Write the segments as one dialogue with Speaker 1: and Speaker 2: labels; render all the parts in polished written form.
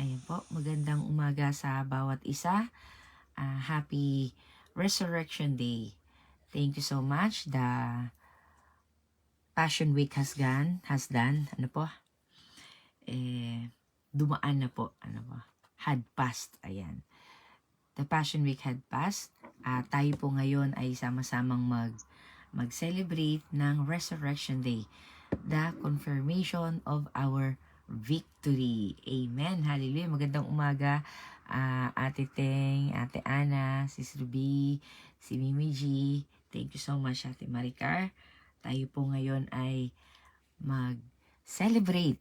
Speaker 1: Ayan po, magandang umaga sa bawat isa. Happy Resurrection Day. Thank you so much. The Passion Week has done. Dumaan na po. Had passed. Ayan. The Passion Week had passed. Tayo po ngayon ay sama-samang mag-celebrate ng Resurrection Day. The confirmation of our victory. Amen. Hallelujah. Magandang umaga. Ate Teng, Ate Ana, Sis Ruby, si Mimi G. Thank you so much, Ate Maricar. Tayo po ngayon ay mag-celebrate.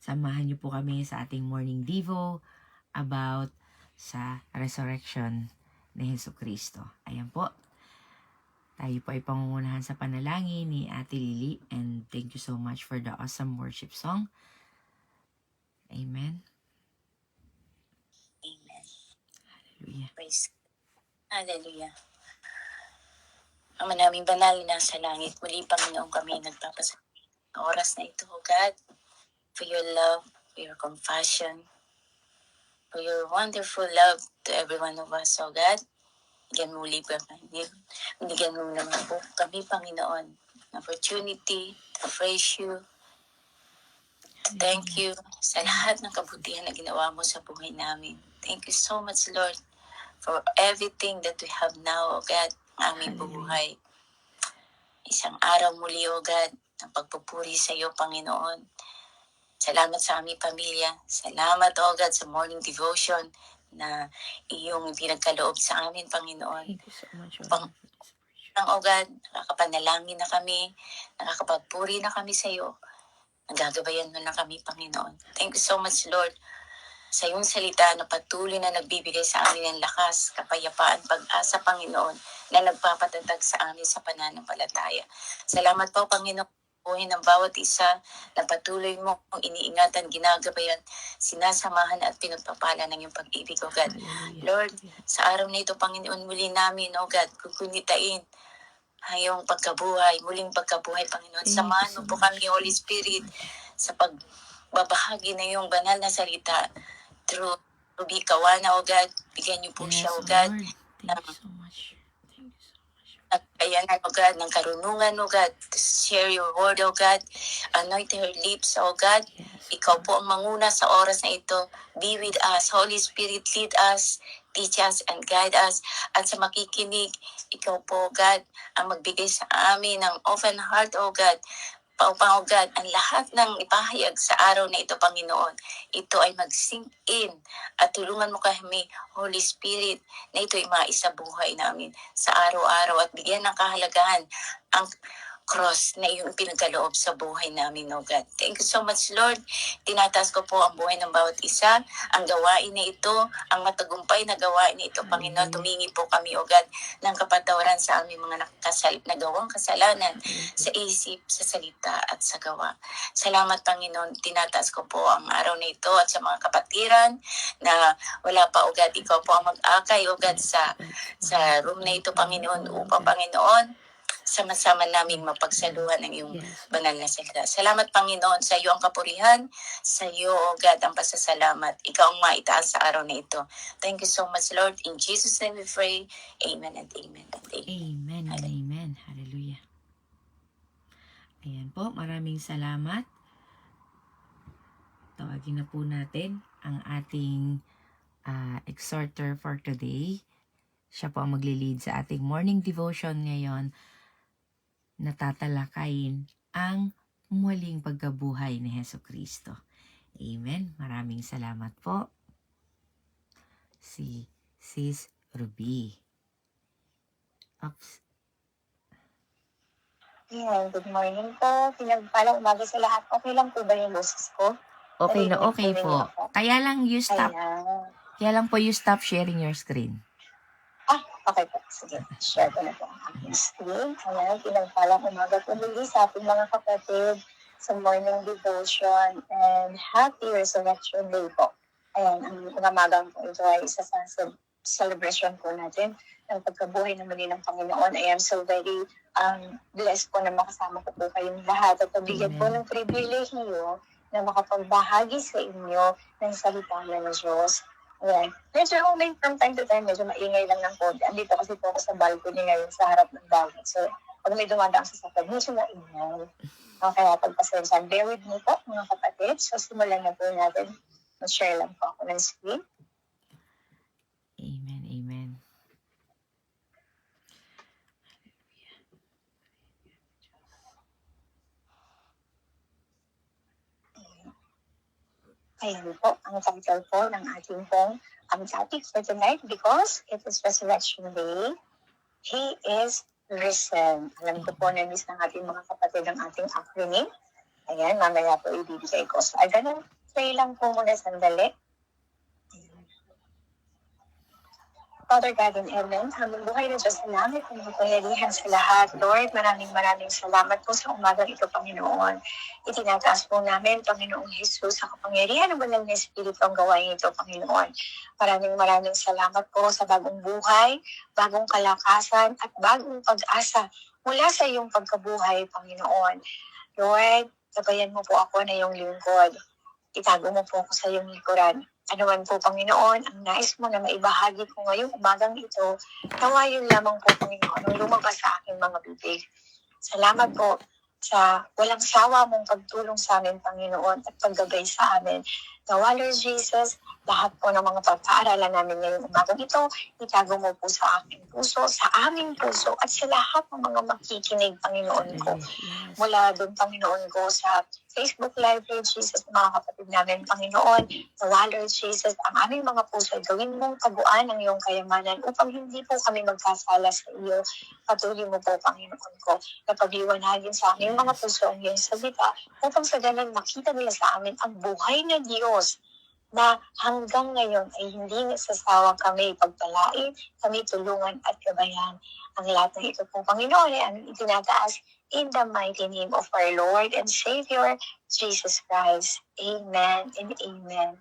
Speaker 1: Samahan niyo po kami sa ating morning devo about sa resurrection ni Jesucristo. Ayan po. Tayo po ay pangungunahan sa panalangin ni Ate Lily, and thank you so much for the awesome worship song. Amen.
Speaker 2: Amen.
Speaker 1: Hallelujah.
Speaker 2: Praise. Hallelujah. Ama naming banal na sa langit, muli Panginoon kami nagpapasalamat sa oras na ito, O God, for your love, for your compassion, for your wonderful love to every one of us, O God. Bigyan mo muli po kami. Bigyan mo naman po kami, Panginoon, opportunity to praise you, to thank you sa lahat ng kabutihan na ginawa mo sa buhay namin. Thank you so much, Lord, for everything that we have now, O God, ang aming buhay. Isang araw muli, O God, ng pagpupuri sa iyo, Panginoon. Salamat sa aming pamilya. Salamat, O God, sa morning devotion na iyong pinagkaloob sa amin, Panginoon.
Speaker 1: Thank you so much.
Speaker 2: O God, nakakapanalangin na kami, nakakapagpuri na kami sa iyo. Nagagabayan mo na kami, Panginoon. Thank you so much, Lord, sa iyong salita na patuloy na nagbibigay sa amin ng lakas, kapayapaan, pag-asa, Panginoon, na nagpapatatag sa amin sa pananampalataya. Salamat po, Panginoon, buhay ng bawat isa na patuloy mo kung iniingatan, ginagabayan, sinasamahan at pinagpapala ng iyong pag-ibig, O God. Lord, sa araw na ito, Panginoon, muli namin, O God, kukunitain ang iyong pagkabuhay, muling pagkabuhay, Panginoon. Samahan mo po kami, Holy Spirit, sa pagbabahagi na iyong banal na salita through Ruby Kawana, O God. Bigyan niyo po siya, O God.
Speaker 1: Thank you so much.
Speaker 2: Ayan, O God, ng karunungan, O God, to share your word, O God. Anoint her lips, O God. Ikaw po ang manguna sa oras na ito. Be with us. Holy Spirit, lead us, teach us, and guide us. At sa makikinig, ikaw po, O God, ang magbigay sa amin ng open heart, O God. Paupang, O God, ang lahat ng ipahayag sa araw na ito, Panginoon, ito ay mag-sink in at tulungan mo kami, Holy Spirit, na ito ay maisabuhay namin sa araw-araw at bigyan ng kahalagahan ang cross na iyong pinagkaloob sa buhay namin, O God. Thank you so much, Lord. Tinataas ko po ang buhay ng bawat isa, ang gawain na ito, ang matagumpay na gawain na ito, Panginoon. Tumingi po kami, O God, ng kapatawaran sa aming mga nagawang kasalanan sa isip, sa salita, at sa gawa. Salamat, Panginoon. Tinataas ko po ang araw na ito at sa mga kapatiran na wala pa, O God, ikaw po ang mag-akay, O God, sa room na ito, Panginoon, upang, Panginoon, sama-sama naming mapagsaluhan ng iyong banal na salita. Salamat, Panginoon, sa iyo ang kapurihan, sa iyo, O God, ang pasasalamat. Ikaw ang maitaas sa araw na ito. Thank you so much, Lord. In Jesus' name we pray. Amen and amen and amen.
Speaker 1: Amen and amen. Hallelujah. Ayan po, maraming salamat. Tawagin na po natin ang ating exhorter for today. Siya po ang maglilid sa ating morning devotion ngayon na tatalakayin ang muling pagkabuhay ni Jesucristo. Amen. Maraming salamat po. Si Sis Ruby. Oops.
Speaker 3: Ayan, good morning po. Pinagpalang umaga sa lahat. Okay lang po ba yung boses ko?
Speaker 1: Okay na
Speaker 3: Narinig
Speaker 1: okay
Speaker 3: po ninyo
Speaker 1: po.
Speaker 3: ako?
Speaker 1: Kaya lang you
Speaker 3: Ayan.
Speaker 1: stop sharing your screen.
Speaker 3: Okay po. Sige, share ko na po ang aking screen. Ayan, pinagpalang umaga po muli sa ating mga kapatid sa morning devotion and happy resurrection day po. Ayan, ang umagang po ito ay isa sa celebration po natin ng pagkabuhay na muli ng Panginoon. I am so very blessed po na makasama ko po kayong lahat at pabigyan po ng privilege niyo na makapagbahagi sa inyo ng salita ng Diyos. Ayan. Medyo from time to time, medyo maingay lang ng konti. Andito kasi po ako sa balcony ngayon sa harap ng dagat. So, pag may dumadaan sa sakad, medyo maingay. Kaya pagpasensya, bear with me po mga kapatid. So, simulan na po natin. Mag-share lang po ako ng screen.
Speaker 1: Amen, amen.
Speaker 3: Ayan po, ang title po ng ating pong topic for tonight, because it is Resurrection Day, He is risen. Alam ko po, na-miss ng ating mga kapatid ang ating acronym. Ayan, mamaya po ibibigay ko. So, ay ganun, pray lang po muna sandali. Father God in heaven, aming buhay na Diyos na namin, kung mapahalihan sa lahat. Lord, maraming salamat po sa umagang ito, Panginoon. Itinataas po namin, Panginoong Jesus, sa kapangyarihan ng banal na Espiritu ang gawain ito, Panginoon. Maraming salamat po sa bagong buhay, bagong kalakasan, at bagong pag-asa mula sa iyong pagkabuhay, Panginoon. Lord, gabayan mo po ako na iyong lingkod. Itago mo po ako sa iyong likuran. Ano man po, Panginoon, ang nais mo na maibahagi ko ngayong umagang ito, nawa yun lamang po, Panginoon, ang lumabas sa aking mga bibig. Salamat po sa walang sawa mong pagtulong sa amin, Panginoon, at paggabay sa amin. Nawa, Lord Jesus, lahat po ng mga pagpaaralan namin ngayong umagang ito, itago mo po sa aking puso, sa aming puso, at sa lahat ng mga makikinig, Panginoon ko. Mula doon, Panginoon ko, sa Facebook Live, Lord Jesus, mga kapatid namin, Panginoon, nawa, Lord Jesus, ang aming mga puso, gawin mong taguan ng iyong kayamanan upang hindi po kami magkasala sa iyo. Patuloy mo po, Panginoon ko, na pagliwanagin sa aming mga puso ang iyong salita, upang sa ganun makita nila sa amin ang buhay na Diyos na hanggang ngayon ay hindi nagsasawang kami pagpalain, kami tulungan at gabayan. Ang lahat ng ito po, Panginoon, ay aming itinataas in the mighty name of our Lord and Savior, Jesus Christ. Amen and amen.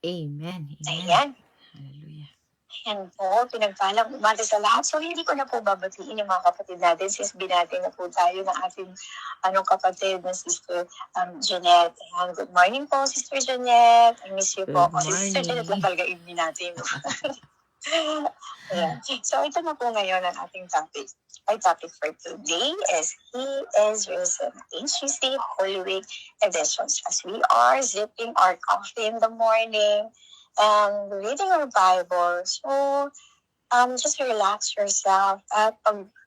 Speaker 1: Amen, amen.
Speaker 3: Ayan.
Speaker 1: Hallelujah.
Speaker 3: Ayan po, pinagpalang umaga sa lahat. So, hindi ko na po babatiin yung mga kapatid natin since binati na po tayo ng ating kapatid na Sister Jeanette. Ayan, good morning po, Sister Jeanette. I miss you po.
Speaker 1: Good
Speaker 3: Sister Jeanette lang talaga ibig natin. Ayan. So, ito na po ngayon ang ating topic. Our topic for today is He is risen. HCC Holy Week editions. As we are zipping our coffee in the morning and reading our Bible. So, just relax yourself at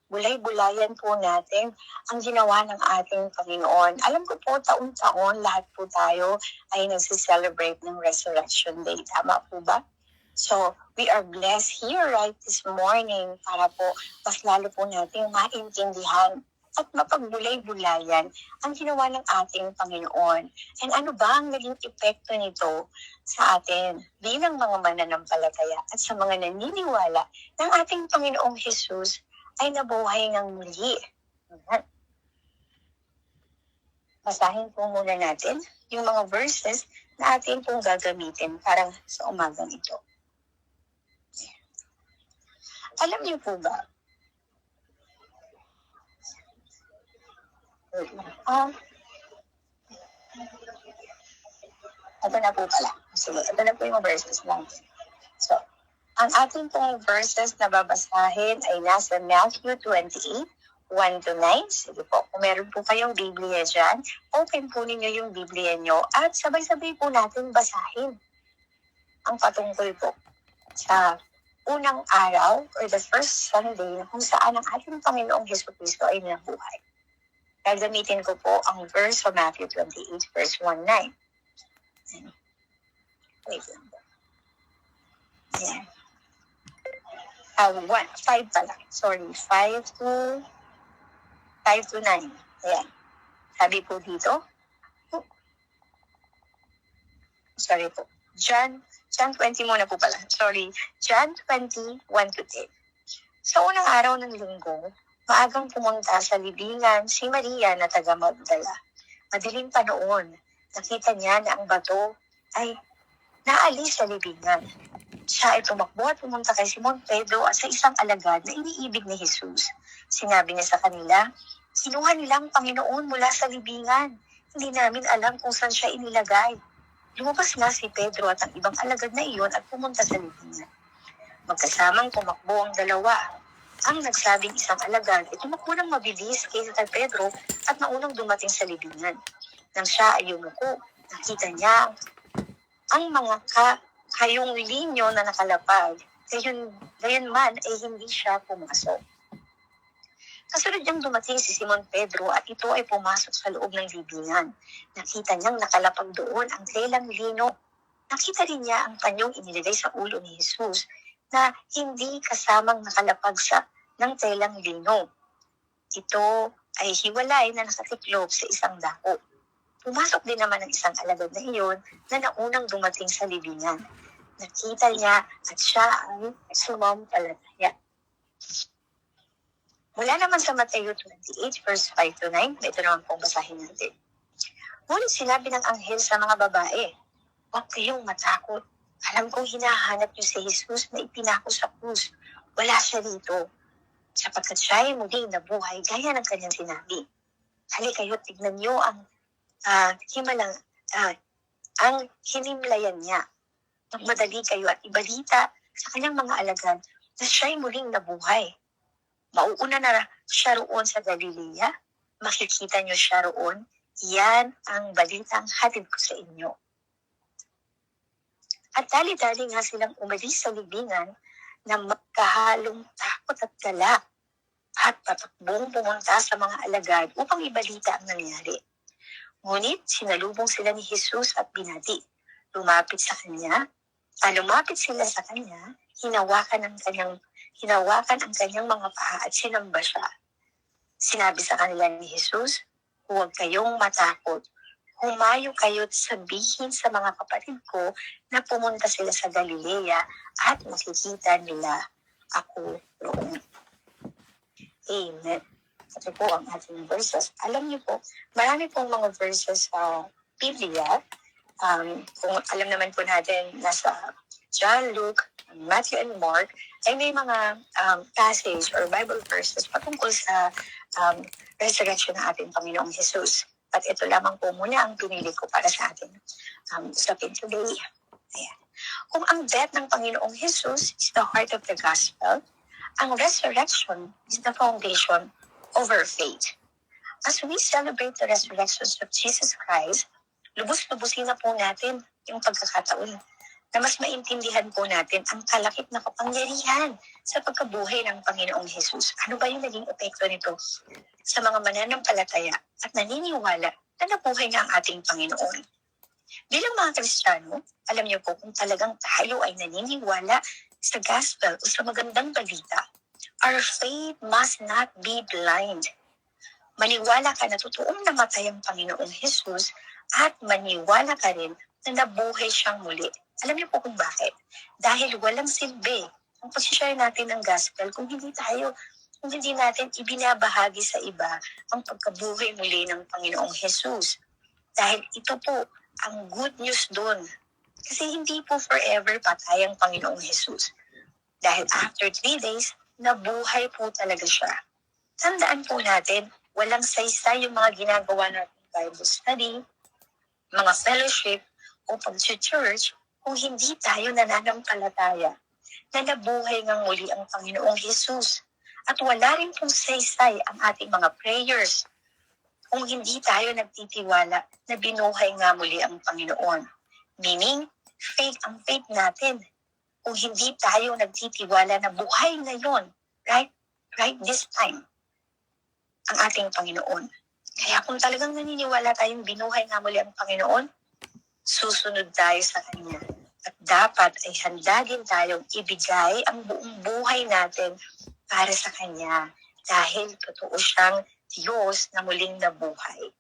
Speaker 3: bulay-bulayan po natin ang ginawa ng ating Panginoon. Alam ko po, taon-taon, lahat po tayo ay nagsi-celebrate ng Resurrection Day. Tama po ba? So, we are blessed here right this morning para po mas lalo po natin maintindihan at mapagbulay-bulayan ang ginawa ng ating Panginoon. And ano ba ang naging epekto nito sa atin bilang mga mananampalataya at sa mga naniniwala ng ating Panginoong Jesus ay nabuhay ng muli. Basahin po muna natin yung mga verses na atin pong gagamitin para sa umagang ito. Alam niyo po ba? Ito na po pala. Sige, ito na po yung verses lang. So, ang ating pong verses na babasahin ay nasa Matthew 28, 1-9. Sige po, kung meron po kayong Biblia dyan, open po ninyo yung Biblia nyo at sabay-sabay po natin basahin ang patungkol po sa unang araw or the first Sunday kung saan ang ating Panginoong Jesucristo ay nabuhay. Gagamitin ko po ang verse sa Matthew 28, verse 1-9. Wait lang po. Ayan. 5 pala. Sorry, 5 to 9. Ayan. Sabi po dito. Sorry po. John 20 muna po pala. Sorry. John 20, 1-10. Sa unang araw ng linggo, maagang pumunta sa libingan si Maria na taga Magdala. Madilim pa noon, nakita niya na ang bato ay naalis sa libingan. Siya ay tumakbo at pumunta kay Simon Pedro at sa isang alagad na iniibig ni Jesus. Sinabi niya sa kanila, "Kinuha nila ang Panginoon mula sa libingan. Hindi namin alam kung saan siya inilagay. Lumabas nga si Pedro at ang ibang alagad na iyon at pumunta sa libingan. Magkasamang tumakbo ang dalawa. Ang nagsabing isang alagad ay tumakbo ng mabilis kay Pedro at naunang dumating sa libingan. Nang siya ay yumuko, nakita niya ang mga kayong linyo na nakalapag. Gayon man ay hindi siya pumasok. Kasunod niyang dumating si Simon Pedro at ito ay pumasok sa loob ng libingan. Nakita niyang nakalapag doon ang telang lino. Nakita rin niya ang panyong inilagay sa ulo ni Jesus na hindi kasamang nakalapag ng telang lino. Ito ay hiwalay na nakatiklop sa isang dako. Pumasok din naman ang isang alagad na iyon na naunang dumating sa libingan. Nakita niya at siya ay sumampalataya. Mula naman sa Mateo 28 verse 5 to 9, ito naman pong basahin natin. Ngunit sinabi ng anghel sa mga babae, huwag kayong matakot. Alam kong hinahanap niyo si Jesus na ipinako sa krus. Wala siya rito. Sapagkat siya ay muling nabuhay gaya ng kanyang sinabi. Hali kayo, tignan niyo ang hinimlayan niya. Magmadali kayo at ibalita sa kanyang mga alagad na siya ay muling nabuhay. Mauuna na siya roon sa Galilea. Makikita niyo siya roon. Yan ang balitang hatid ko sa inyo. At dali-dali nga silang umalis sa libingan na magkahalong takot at galak at patakbong pumunta sa mga alagad upang ibalita ang nangyari. Ngunit sinalubong sila ni Jesus at binati. Lumapit sila sa kanya, hinawakan ang kanyang mga paa at sinamba siya. Sinabi sa kanila ni Jesus, huwag kayong matakot. Humayo kayo't sabihin sa mga kapatid ko na pumunta sila sa Galilea at makikita nila ako roon. Amen. Ito po ang ating verses. Alam niyo po, marami pong mga verses sa Biblia. Kung alam naman po natin, nasa John, Luke, Matthew, and Mark, ay may mga passage or Bible verses patungkol sa resurrection ng ating Panginoong Jesus. At ito lamang po muna ang pinili ko para sa ating usapin today. Ayan. Kung ang death ng Panginoong Jesus is the heart of the gospel, ang resurrection is the foundation of our faith. As we celebrate the resurrection of Jesus Christ, lubos-lubusin na po natin yung pagkakataon na mas maintindihan po natin ang kalakip na kapangyarihan sa pagkabuhay ng Panginoong Jesus. Ano ba yung naging epekto nito sa mga mananampalataya at naniniwala na nabuhay na ang ating Panginoon? Bilang mga Kristiyano, alam niyo po kung talagang tayo ay naniniwala sa gospel o sa magandang balita, our faith must not be blind. Maniwala ka na totoong namatay ang Panginoong Jesus at maniwala ka rin na nabuhay siyang muli. Alam niyo po kung bakit? Dahil walang silbi ang pag-share natin ng gospel kung hindi natin ibinabahagi sa iba ang pagkabuhay muli ng Panginoong Jesus. Dahil ito po ang good news doon. Kasi hindi po forever patay ang Panginoong Jesus. Dahil after 3 days, nabuhay po talaga siya. Tandaan po natin, walang saysay yung mga ginagawa natin Bible study, mga fellowship, o pag-church, kung hindi tayo nananampalataya na nabuhay ngang muli ang Panginoong Jesus. At wala rin pong saysay ang ating mga prayers kung hindi tayo nagtitiwala na binuhay nga muli ang Panginoon. Meaning, ang faith natin, kung hindi tayo nagtitiwala na buhay ngayon, right this time, ang ating Panginoon. Kaya kung talagang naniniwala tayong binuhay nga muli ang Panginoon, susunod tayo sa Kanya. At dapat ay handa din tayong ibigay ang buong buhay natin para sa Kanya dahil totoo siyang Diyos na muling nabuhay.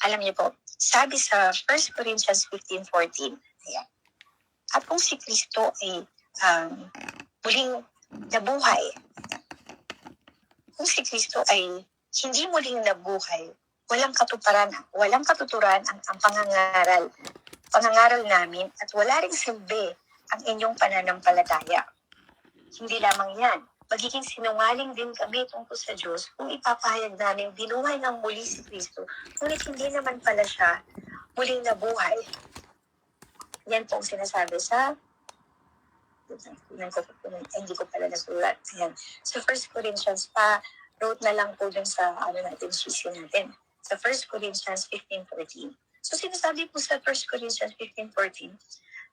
Speaker 3: Alam niyo po, sabi sa 1 Corinthians 15:14, ayan, at kung si Kristo ay muling nabuhay, kung si Kristo ay hindi muling nabuhay, walang katuturan ang pangangaral namin at wala ring silbi ang inyong pananampalataya. Hindi lamang yan, magiging sinungaling din kami tungkol sa Diyos kung ipapahayag namin binuhay ng muli si Kristo, ngunit hindi naman pala siya muling nabuhay. Yan po ang sinasabi sa hindi ko pala nasulat. Ayan. Sa 1 Corinthians wrote na lang po dun sa sisi natin. Sa 1 Corinthians 15:14. So sinasabi po sa 1 Corinthians 15:14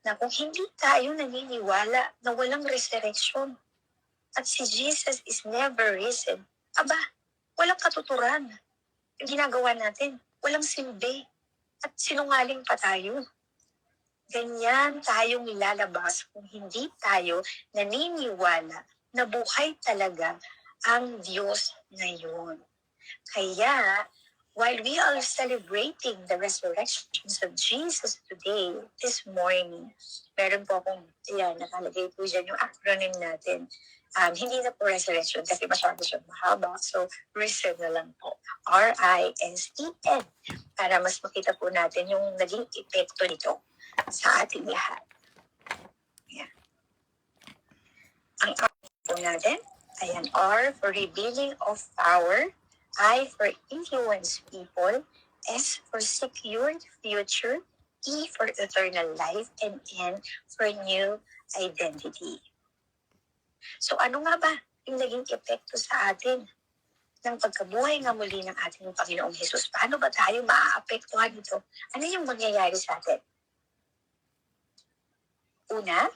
Speaker 3: na kung hindi tayo naniniwala na walang resurrection at si Jesus is never risen, walang katuturan. Yung ginagawa natin, walang silbi at sinungaling pa tayo. Ganyan tayong lalabas kung hindi tayo naniniwala na buhay talaga ang Diyos ngayon. Kaya, while we are celebrating the resurrections of Jesus today, this morning, meron po akong, nakalagay po dyan yung acronym natin. Hindi na po resurrection kasi masyado siyang mahaba. So, risen na lang po. R-I-S-E-N. Para mas makita po natin yung naging epekto nito sa ating lahat. Ayan. Ang R po natin, ayan, R for revealing of power, I for influence people, S for secured future, E for eternal life, and N for new identity. So ano nga ba yung naging epekto sa atin ng pagkabuhay nga muli ng ating Panginoong Hesus? Paano ba tayo maaapektuhan nito? Ano yung mangyayari sa atin? Una,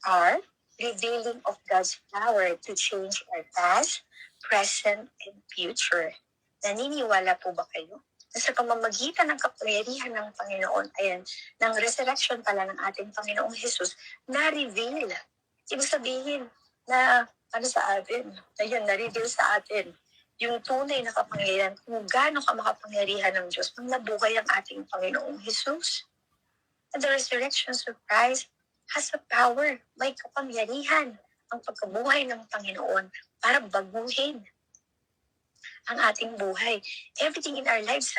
Speaker 3: R, revealing of God's power to change our past, present, and future. Naniniwala po ba kayo na sa pamamagitan ng kapangyarihan ng Panginoon, ng resurrection pala ng ating Panginoong Hesus, na-reveal? Ibig sabihin na sa atin, na-reveal sa atin yung tunay na kapangyarihan, kung gaano ka makapangyarihan ng Diyos nang nabuhay ang ating Panginoong Hesus. And the resurrection of Christ has a power, may kapangyarihan ang pagkabuhay ng Panginoon para baguhin ang ating buhay. Everything in our lives,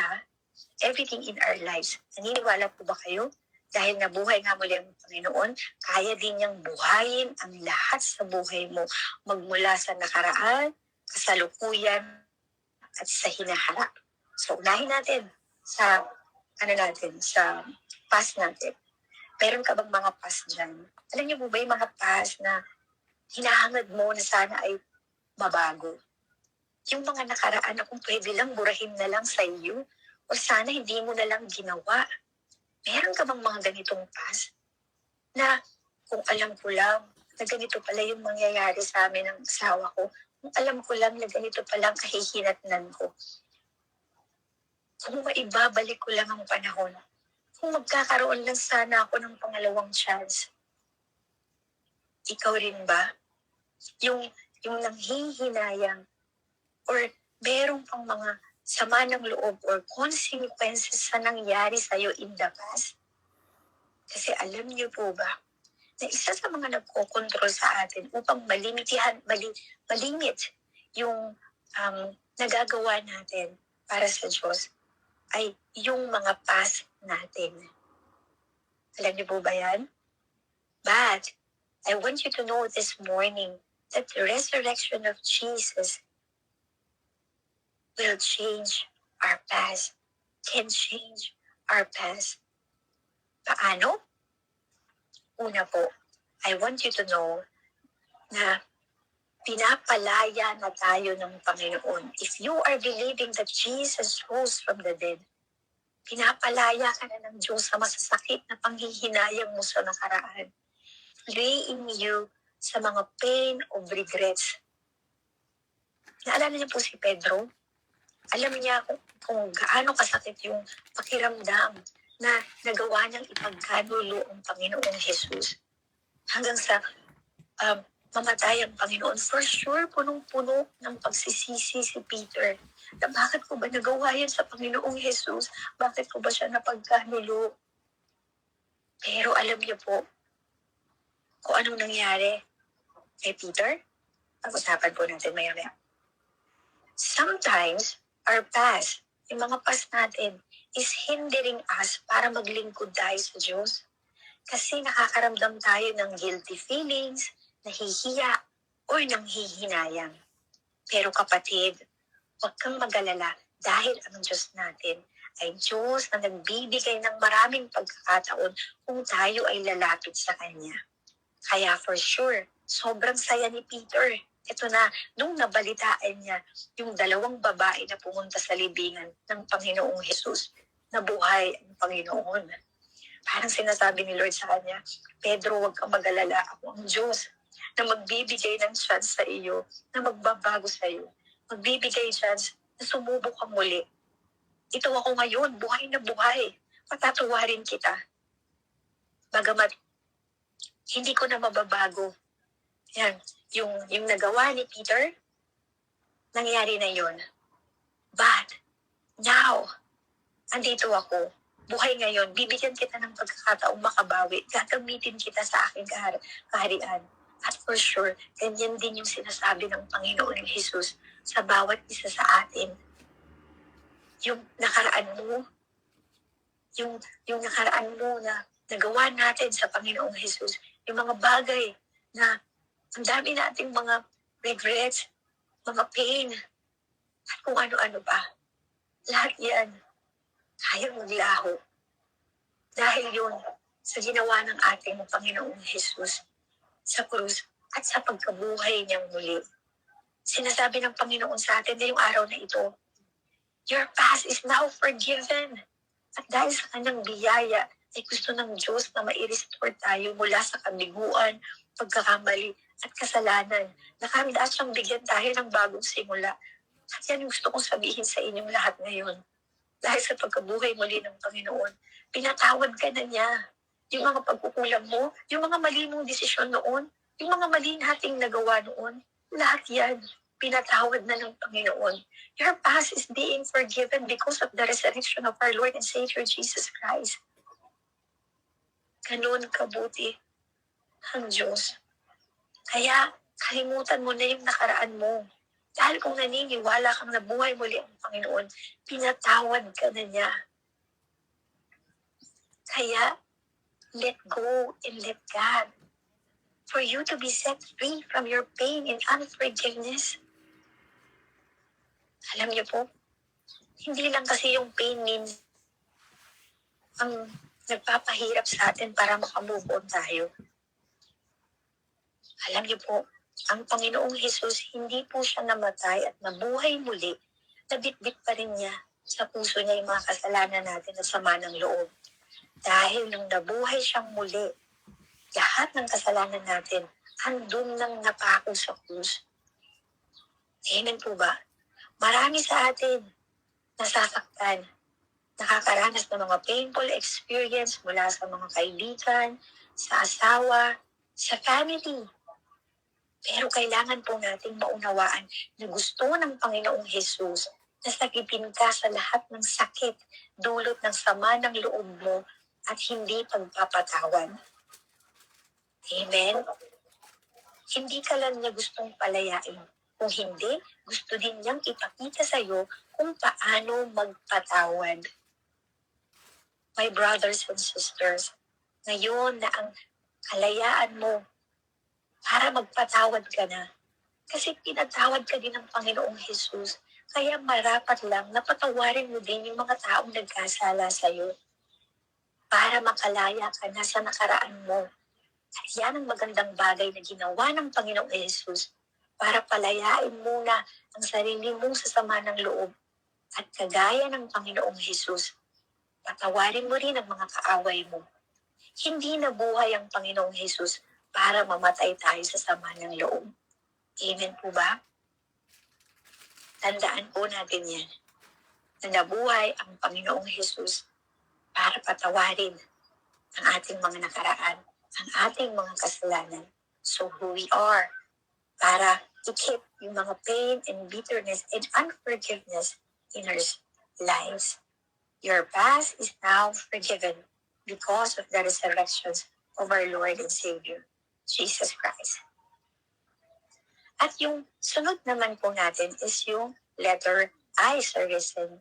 Speaker 3: everything in our lives. Naniniwala po ba kayo? Dahil nabuhay nga muli ang Panginoon, kaya din niyang buhayin ang lahat sa buhay mo, magmula sa nakaraan, kasalukuyan, at sa hinaharap. So, unahin natin sa sa past natin. Meron ka bang mga past dyan? Alam niyo po ba yung mga past na hinahangad mo na sana ay mabago? Yung mga nakaraan na kung pwede lang burahin na lang sa iyo, o sana hindi mo na lang ginawa. Meron ka bang mga ganitong past na kung alam ko lang na ganito pala yung mangyayari sa amin ng asawa ko, kung alam ko lang na ganito pala ang kahihinatnan ko, kung maibabalik ko lang ang panahon, kung magkakaroon lang sana ako ng pangalawang chance. Ikaw rin ba? Yung nanghihinayang or merong pang mga sama ng loob or consequences sa nangyari sa'yo in the past? Kasi alam niyo po ba, na isa sa mga nagkokontrol sa atin upang malimit yung nagagawa natin para sa Diyos ay yung mga past natin. Alam niyo po ba yan? But I want you to know this morning that the resurrection of Jesus will change our past, can change our past. Paano? Una po, I want you to know na pinapalaya na tayo ng Panginoon. If you are believing that Jesus rose from the dead, pinapalaya ka na ng Diyos sa masasakit na panghihinayang mo sa nakaraan. Laying you sa mga pain of regrets. Naalala niyo po si Pedro? Alam niya kung gaano kasakit yung pakiramdam na nagawa niyang ipagkanulo ang Panginoong Jesus. Hanggang sa mamatay ang Panginoon. For sure, punong-puno ng pagsisisi si Peter. Na bakit ko ba nagawa yan sa Panginoong Jesus? Bakit ko ba siya napagkanulo? Pero alam niyo po, kung anong nangyari kay Peter, pag-usapan po natin maya-maya. Sometimes, our past, yung mga past natin, is hindering us para maglingkod tayo sa Diyos. Kasi nakakaramdam tayo ng guilty feelings, nahihiya, o nanghihinayang. Pero kapatid, huwag kang mag-alala dahil ang Diyos natin ay Diyos na nagbibigay ng maraming pagkakataon kung tayo ay lalapit sa Kanya. Kaya for sure, sobrang saya ni Peter. Ito na, nung nabalitaan niya yung dalawang babae na pumunta sa libingan ng Panginoong Hesus, nabuhay ang Panginoon. Parang sinasabi ni Lord sa kanya, Pedro, huwag kang mag-alala, ako ang Diyos na magbibigay ng chance sa iyo, na magbabago sa iyo. Magbibigay chance na sumubok ka muli. Ito ako ngayon, buhay na buhay. Patatawarin kita. Bagamat hindi ko na mababago. Yan, yung nagawa ni Peter, nangyari na yon. But, now, andito ako. Buhay ngayon, bibigyan kita ng pagkakataong makabawi. Gagamitin kita sa aking kaharian. At for sure, ganyan din yung sinasabi ng Panginoon Jesus sa bawat isa sa atin. Yung nakaraan mo, yung nakaraan mo na nagawa natin sa Panginoong Jesus, yung mga bagay na ang dami nating mga regrets, mga pain, at kung ano-ano pa. Lahat yan, kayang maglaho. Dahil yun, sa ginawa ng ating Panginoong Jesus sa krus at sa pagkabuhay niyang muli. Sinasabi ng Panginoon sa atin na yung araw na ito, your past is now forgiven. At dahil sa kanyang biyaya, ay gusto ng Diyos na ma-restore tayo mula sa kabiguan, pagkakamali, at kasalanan. Nakahanda siyang bigyan tayo ng bagong simula. At yan yung gusto kong sabihin sa inyong lahat ngayon. Dahil sa pagkabuhay muli ng Panginoon, pinatawad ka na niya. Yung mga pagkukulang mo, yung mga mali mong desisyon noon, yung mga mali nating nagawa noon, lahat yan, pinatawad na ng Panginoon. Your past is being forgiven because of the resurrection of our Lord and Savior Jesus Christ. Ganun kabuti ang Diyos. Kaya, kalimutan mo na yung nakaraan mo. Dahil kung naniniwala kang nabuhay muli ang Panginoon, pinatawad ka na niya. Kaya, let go and let God. For you to be set free from your pain and unforgiveness. Alam niyo po, hindi lang kasi yung pain means ang nagpapahirap sa atin para makamove on tayo. Alam niyo po, ang Panginoong Jesus, hindi po siya namatay at nabuhay muli, nabitbit pa rin niya sa puso niya yung mga kasalanan natin at sama ng loob. Dahil nung nabuhay siyang muli, lahat ng kasalanan natin, andun nang napako sa krus. Amen po ba? Marami sa atin nasasaktan, nakakaranas ng mga painful experience mula sa mga kaibigan, sa asawa, sa family. Pero kailangan po nating maunawaan na gusto ng Panginoong Jesus na sagipin ka sa lahat ng sakit, dulot ng sama ng loob mo at hindi pagpapatawan. Amen? Hindi ka lang niya gustong palayain. Kung hindi, gusto din niyang ipakita sa iyo kung paano magpatawad. My brothers and sisters, ngayon na ang kalayaan mo para magpatawad ka na. Kasi pinatawad ka din ng Panginoong Jesus. Kaya marapat lang na patawarin mo din yung mga taong nagkasala sa iyo. Para makalaya ka na sa nakaraan mo. At yan ang magandang bagay na ginawa ng Panginoong Jesus para palayain muna ang sarili mong sasama ng loob. At kagaya ng Panginoong Jesus, patawarin mo rin ang mga kaaway mo. Hindi nabuhay ang Panginoong Jesus para mamatay tayo sa sama ng loob. Amen po ba? Tandaan po natin yan. Na nabuhay ang Panginoong Jesus para patawarin ang ating mga nakaraan, ang ating mga kasalanan. So who we are, para i-keep yung mga pain and bitterness and unforgiveness in our lives. Your past is now forgiven because of the resurrection of our Lord and Savior, Jesus Christ. At yung sunod naman po natin is yung letter I sa reason.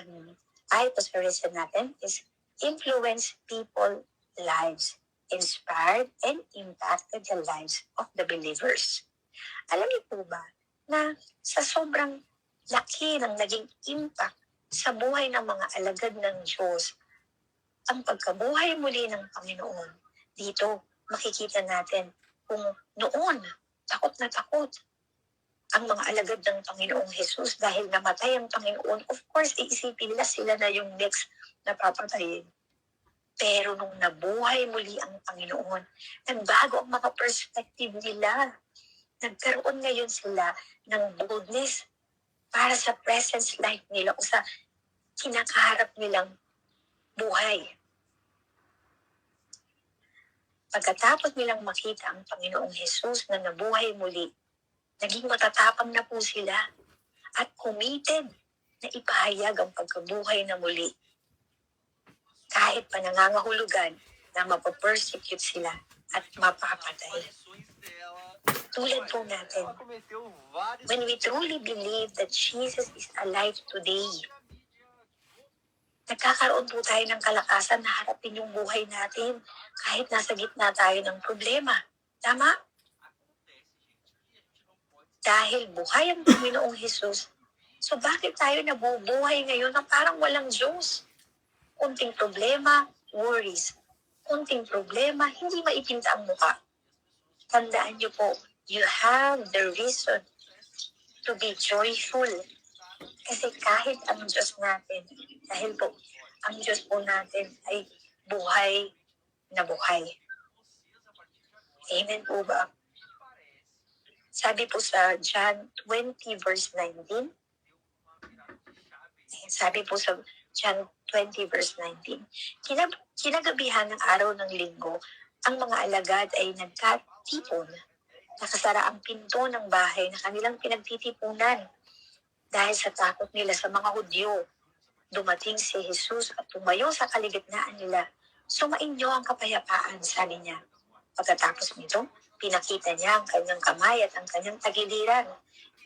Speaker 3: Ang I po sa reason natin is influence people lives, inspired and impacted the lives of the believers. Alam niyo po ba na sa sobrang laki ng naging impact sa buhay ng mga alagad ng Diyos, ang pagkabuhay muli ng Panginoon, dito makikita natin kung noon, takot na takot ang mga alagad ng Panginoong Jesus dahil namatay ang Panginoon. Of course, iisipin nila sila na yung next na papatayin. Pero nung nabuhay muli ang Panginoon, nagbago ang mga perspective nila. Nagkaroon ngayon sila ng boldness para sa presence life nila o sa kinakaharap nilang buhay. Pagkatapos nilang makita ang Panginoong Jesus na nabuhay muli, naging matatapang na po sila at committed na ipahayag ang pagkabuhay na muli. Kahit pa nangangahulugan na mapapersecute sila at mapapatay. Tulad po natin, when we truly believe that Jesus is alive today, nagkakaroon po tayo ng kalakasan na harapin yung buhay natin kahit nasa gitna tayo ng problema. Tama? Dahil buhay ang Panginoong Jesus, so bakit tayo nabubuhay ngayon na parang walang Diyos? Kunting problema, worries. Kunting problema, hindi maipinta ang mukha. Tandaan niyo po, you have the reason to be joyful. Kasi kahit ang Diyos natin, dahil po, ang Diyos po natin ay buhay na buhay. Amen po ba? Sabi po sa John 20 verse 19, sabi po sa John 20 verse 19, kinagabihan ng araw ng linggo, ang mga alagad ay nagkatipon. Nakasara ang pinto ng bahay na kanilang pinagtitipunan dahil sa takot nila sa mga Hudyo. Dumating si Jesus at tumayo sa kaligitnaan nila. Sumainyo ang kapayapaan, sabi niya. Pagkatapos nito, pinakita niya ang kanyang kamay at ang kanyang tagiliran.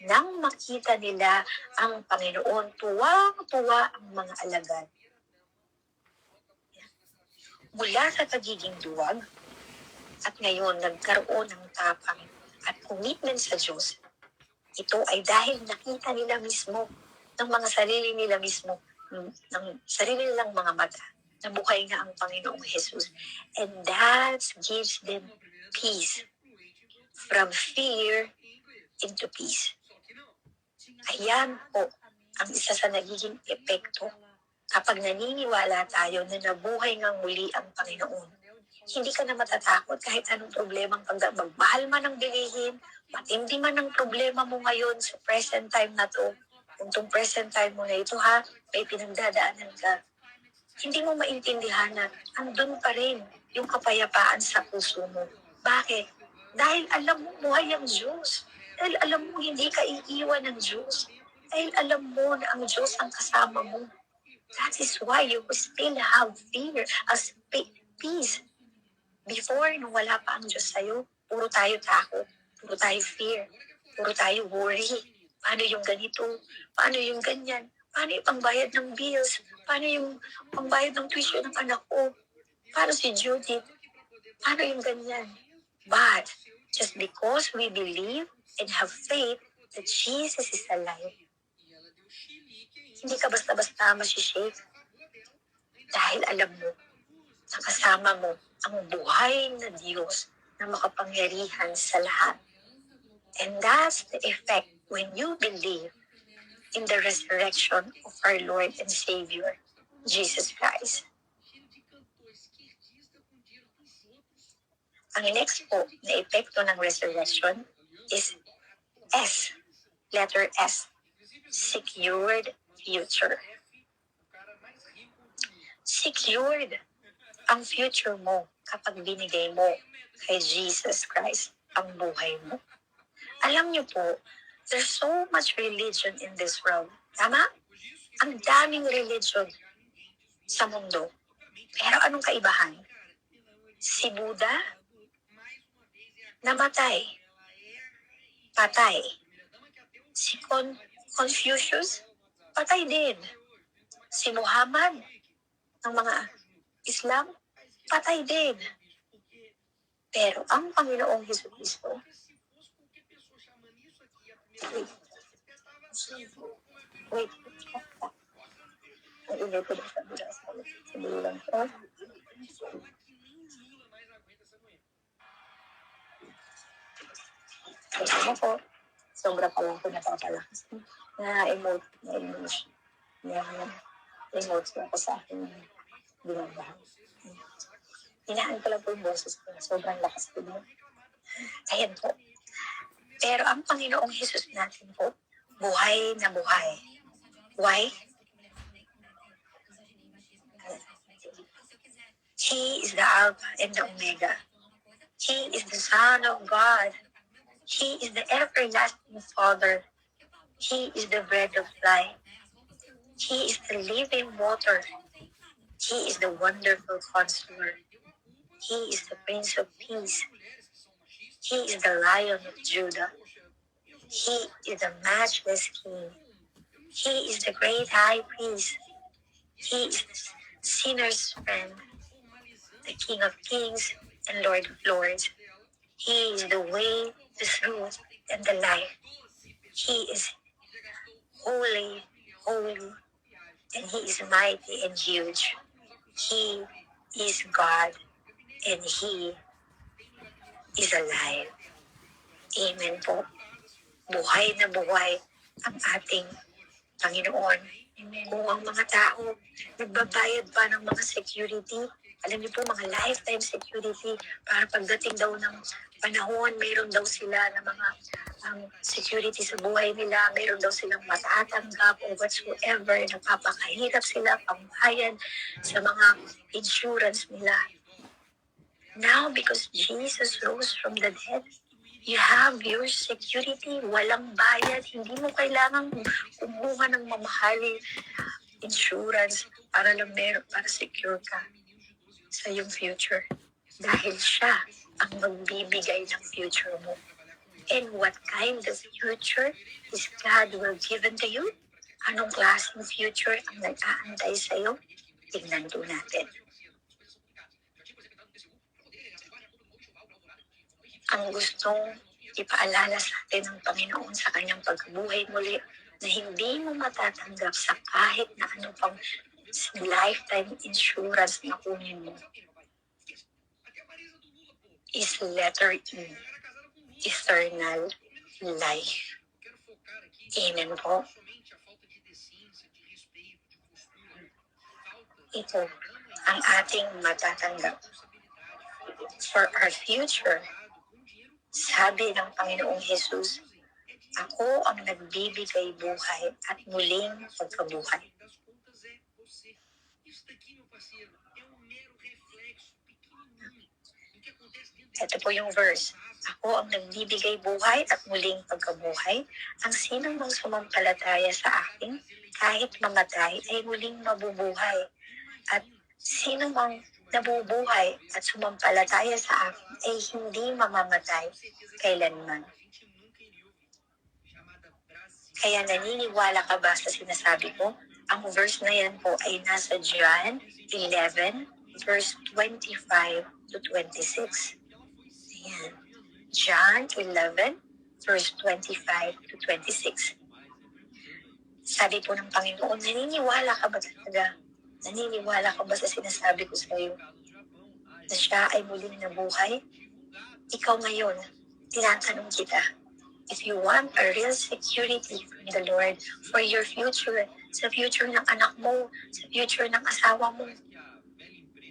Speaker 3: Nang makita nila ang Panginoon, tuwang-tuwa ang mga alagad. Mula sa pagiging duwag, at ngayon nagkaroon ng tapang at commitment sa Diyos. Ito ay dahil nakita nila mismo ng mga sarili nila mismo, ng sarili nilang mga mata, na buhay nga ang Panginoong Jesus. And that gives them peace. From fear into peace. Ayan po ang isa sa nagiging epekto kapag naniniwala tayo na nabuhay ngang muli ang Panginoon. Hindi ka na matatakot kahit anong problema ang magmahal man ang bilihin, matindi man ang problema mo ngayon sa present time na to. Kung itong present time mo na ito may pinagdadaanan ka. Hindi mo maintindihan na andun pa rin yung kapayapaan sa puso mo. Bakit? Dahil alam mo buhay ang Diyos. Dahil alam mo hindi ka iiwan ng Diyos. Dahil alam mo na ang Diyos ang kasama mo. That is why you still have fear as peace. Before, nung wala pa ang Diyos sa'yo, puro tayo takot, puro tayo fear, puro tayo worry. Paano yung ganito? Paano yung ganyan? Paano yung pangbayad ng bills? Paano yung pangbayad ng tuition ng anak ko? Paano si Judith? Paano yung ganyan? But, just because we believe and have faith that Jesus is alive, hindi ka basta-basta masishake. Dahil alam mo, nakasama mo ang buhay na Diyos na makapangyarihan sa lahat. And that's the effect when you believe in the resurrection of our Lord and Savior, Jesus Christ. Ang next po na epekto ng resurrection is S. Letter S. Secured future. Secured ang future mo kapag binigay mo kay Jesus Christ ang buhay mo. Alam niyo po, there's so much religion in this world. Tama? Ang daming religion sa mundo. Pero anong kaibahan? Si Buddha, namatay. Patay. Si Confucius, patay din. Si Muhammad, ng mga Islam, patay din. Pero ang Panginoong Jesucristo, Wait. Wait. Ang inay ko na sa bilas. Sandali lang po. Ito na po. Sobra pa lang po napapalakas. Na-emote. Na-emote ko ako sa aking ginagawa. Hinaan ko lang po yung boses ko. Sobrang lakas po doon. Ayan po. Pero ang Panginoong Jesus natin po, buhay na buhay. Why? He is the Alpha and the Omega. He is the Son of God. He is the everlasting Father. He is the bread of life. He is the living water. He is the wonderful Counselor. He is the Prince of Peace. He is the Lion of Judah. He is the matchless King. He is the great High Priest. He is the sinner's friend, the King of Kings and Lord of Lords. He is the way, the truth, and the life. He is holy, and He is mighty and huge. He is God, and He is alive. Amen po. Buhay na buhay ang ating Panginoon. Kung ang mga tao nagbabayad pa ng mga security, alam niyo po, mga lifetime security, para pagdating daw ng panahon, mayroon daw sila na mga security sa buhay nila, mayroon daw silang matatanggap o whatsoever, nagpapakahirap sila pambayad sa mga insurance nila. Now, because Jesus rose from the dead, you have your security, walang bayad, hindi mo kailangan kumuha ng mamahaling insurance para secure ka sa iyong future. Dahil siya ang magbibigay ng future mo. And what kind of future is God will given to you? Anong klaseng future ang nag-aantay sa iyo? Tingnan po natin. Ang gustong ipaalala sa atin ng Panginoon sa kanyang pagbuhay muli na hindi mo matatanggap sa kahit na ano pang lifetime insurance na kunin mo is letter E, eternal life. Amen po. Ito ang ating matatanggap. For our future, sabi ng Panginoong Jesus, ako ang nagbibigay buhay at muling pagkabuhay. Ito po yung verse. Ako ang nagbibigay buhay at muling pagkabuhay. Ang sinong mang sumampalataya sa akin, kahit mamatay, ay muling mabubuhay. At sino mang nabubuhay at sumampalataya sa akin ay hindi mamamatay kailanman. Kaya naniniwala ka ba sa sinasabi ko? Ang verse na yan po ay nasa John 11, verse 25 to 26. Ayan. John 11, verse 25 to 26. Sabi po ng Panginoon, naniniwala ka ba talaga? Naniniwala ka ba sa sinasabi ko sa iyo? Na siya ay muling nabuhay? Ikaw ngayon, tinatanong kita, if you want a real security from the Lord for your future, sa future ng anak mo, sa future ng asawa mo,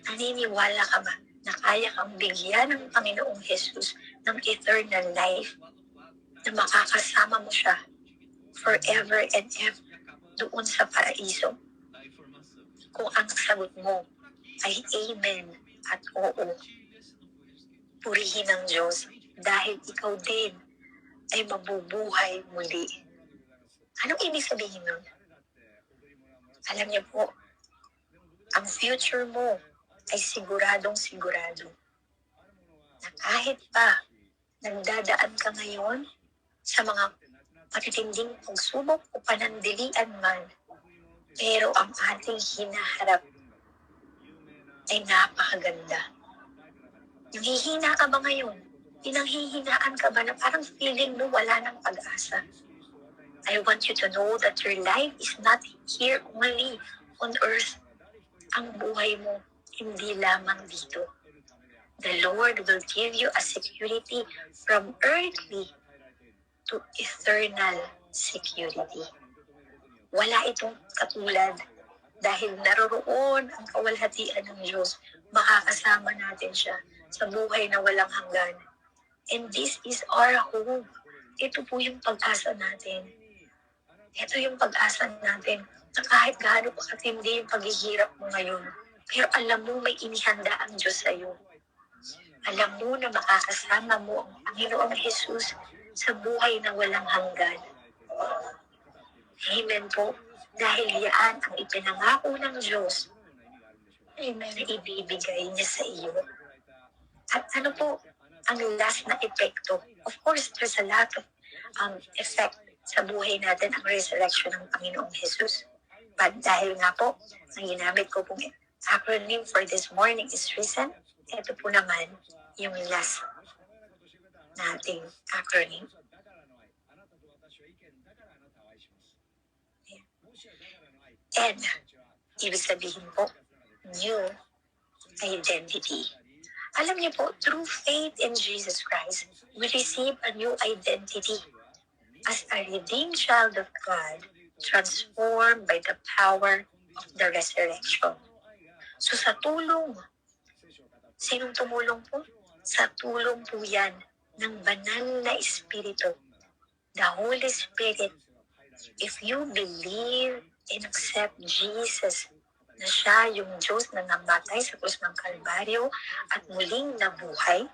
Speaker 3: naniniwala ka ba na kaya kang bigyan ng Panginoong Jesus ng eternal life, na makakasama mo siya forever and ever doon sa paraiso? Kung ang sagot mo ay amen at oo, purihin ang Diyos dahil ikaw din ay mabubuhay muli. Anong ibig sabihin nun? Alam niyo po, ang future mo ay siguradong sigurado na kahit pa nagdadaan ka ngayon sa mga matitinding pagsubok o panandalian man, pero ang ating hinaharap ay napakaganda. Nanghihina ka ba ngayon? Pinanghihinaan ka ba na parang feeling mo wala ng pag-asa? I want you to know that your life is not here only on earth. Ang buhay mo, hindi lamang dito. The Lord will give you a security from earthly to eternal security. Wala itong katulad dahil naroroon ang kawalhatian ng Diyos. Makakasama natin siya sa buhay na walang hanggan. And this is our hope. Ito po yung pag-asa natin. Ito yung pag-asa natin na kahit gaano pa katindi yung paghihirap mo ngayon, pero alam mo may inihanda ang Diyos sa iyo. Alam mo na makakasama mo ang Panginoong Jesus sa buhay na walang hanggan. Amen po. Dahil yan ang ipinangako ng Diyos. Amen. Na ibibigay niya sa iyo. At ano po ang last na epekto? Of course, there's a lot of effect sa buhay natin ang resurrection ng Panginoong Jesus. But dahil nga po, ang ginamit ko pong acronym for this morning is risen, ito po naman yung last nating acronym. And, ibig sabihin po, new identity. Alam niyo po, through faith in Jesus Christ, we receive a new identity as a redeemed child of God, transformed by the power of the resurrection. So sa tulong, sinong tumulong po? Sa tulong po yan ng banal na Espiritu, the Holy Spirit. If you believe and accept Jesus na siya yung Diyos na namatay sa krus ng Kalbaryo at muling nabuhay,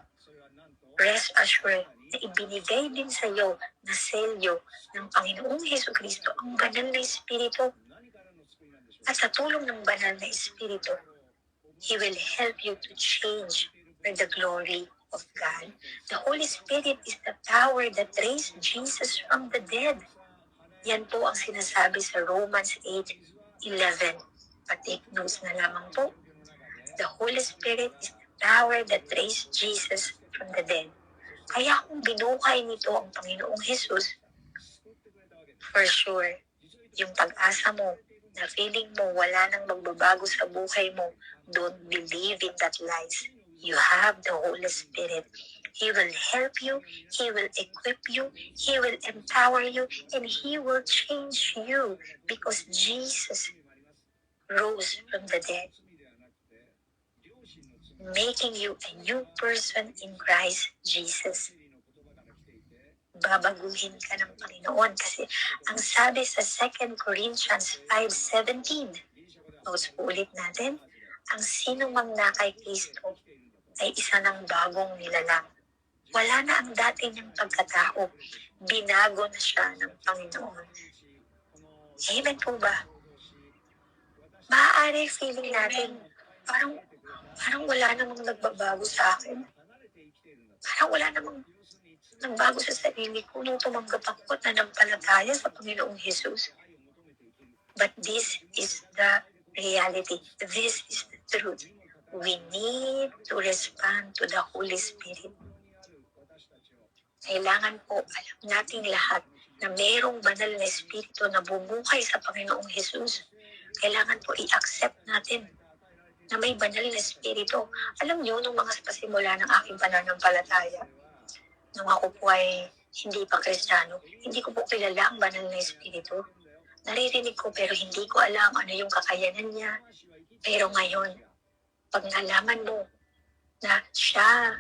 Speaker 3: rest assured na ibinigay din sa iyo na selyo ng Panginoong Hesukristo ang banal na Espiritu. At sa tulong ng banal na Espiritu, He will help you to change for the glory of God. The Holy Spirit is the power that raised Jesus from the dead. Yan po ang sinasabi sa Romans 8:11. Patake notes na lamang po. The Holy Spirit is the power that raised Jesus from the dead. Kaya kung binukay nito ang Panginoong Jesus, for sure, yung pag-asa mo, na feeling mo wala nang magbabago sa buhay mo, don't believe in that lies. You have the Holy Spirit. He will help you, He will equip you, He will empower you, and He will change you because Jesus rose from the dead, making you a new person in Christ Jesus. Babaguhin ka ng Panginoon kasi ang sabi sa 2 Corinthians 5:17, notes po ulit natin, ang sino mang na kay Kristo ay isa ng bagong nilalang. Wala na ang dati niyang pagkatao, binago na siya ng Panginoon. Amen po ba? Maaari feeling natin, parang wala namang nagbabago sa akin. Parang wala namang nagbago sa sarili ko nung tumanggap ako at nanampalataya sa Panginoong Jesus. But this is the reality. This is the truth. We need to respond to the Holy Spirit. Kailangan po alam nating lahat na mayroong banal na Espiritu na bumuhay sa Panginoong Jesus. Kailangan po i-accept natin na may banal na Espiritu. Alam niyo, nung mga pasimula ng aking pananampalataya, nung ako po ay hindi pa Kristiyano, hindi ko po kilala ang banal na Espiritu. Naririnig ko pero hindi ko alam ano yung kakayanan niya. Pero ngayon, pag nalaman mo na siya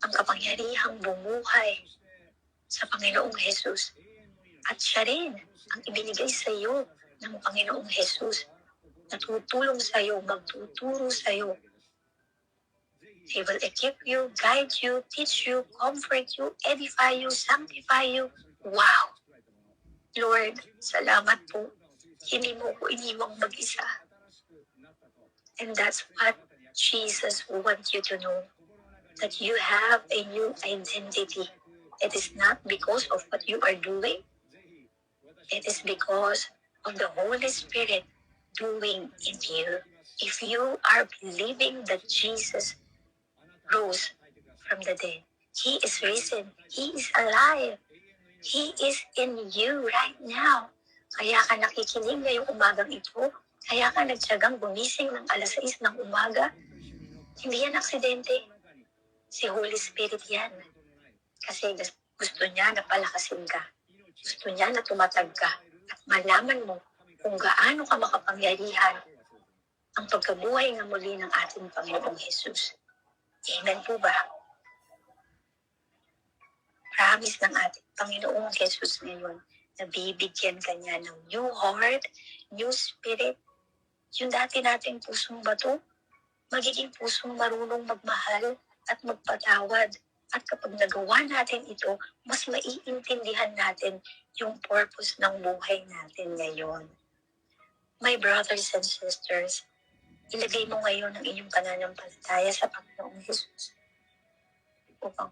Speaker 3: ang kapangyarihang bumuhay sa Panginoong Jesus at siya rin ang ibinigay sa iyo ng Panginoong Jesus, natutulong sa iyo, magtuturo sa iyo. He will equip you, guide you, teach you, comfort you, edify you, sanctify you. Wow! Lord, salamat po. Hindi mo ko iniwang mag-isa. And that's what Jesus wants you to know. That you have a new identity. It is not because of what you are doing. It is because of the Holy Spirit doing in you. If you are believing that Jesus rose from the dead, He is risen, He is alive. He is in you right now. Kaya ka nakikinig ngayong umagang ito. Kaya ka nagtsagang gumising ng alas 6 ng umaga. Hindi yan aksidente. Si Holy Spirit yan. Kasi gusto niya na palakasin ka. Gusto niya na tumatag ka. At malaman mo kung gaano ka makapangyarihan ang pagkabuhay ng muli ng ating Panginoong Jesus. Amen po ba? Promise ng ating Panginoong Jesus ngayon na bibigyan ka niya ng new heart, new spirit. Yung dati nating pusong bato, magiging pusong marunong magmahal at magpatawad. At kapag nagawa natin ito, mas maiintindihan natin yung purpose ng buhay natin ngayon. My brothers and sisters, ilagay mo ngayon ang inyong pananampalataya sa Panginoong Jesus. Upang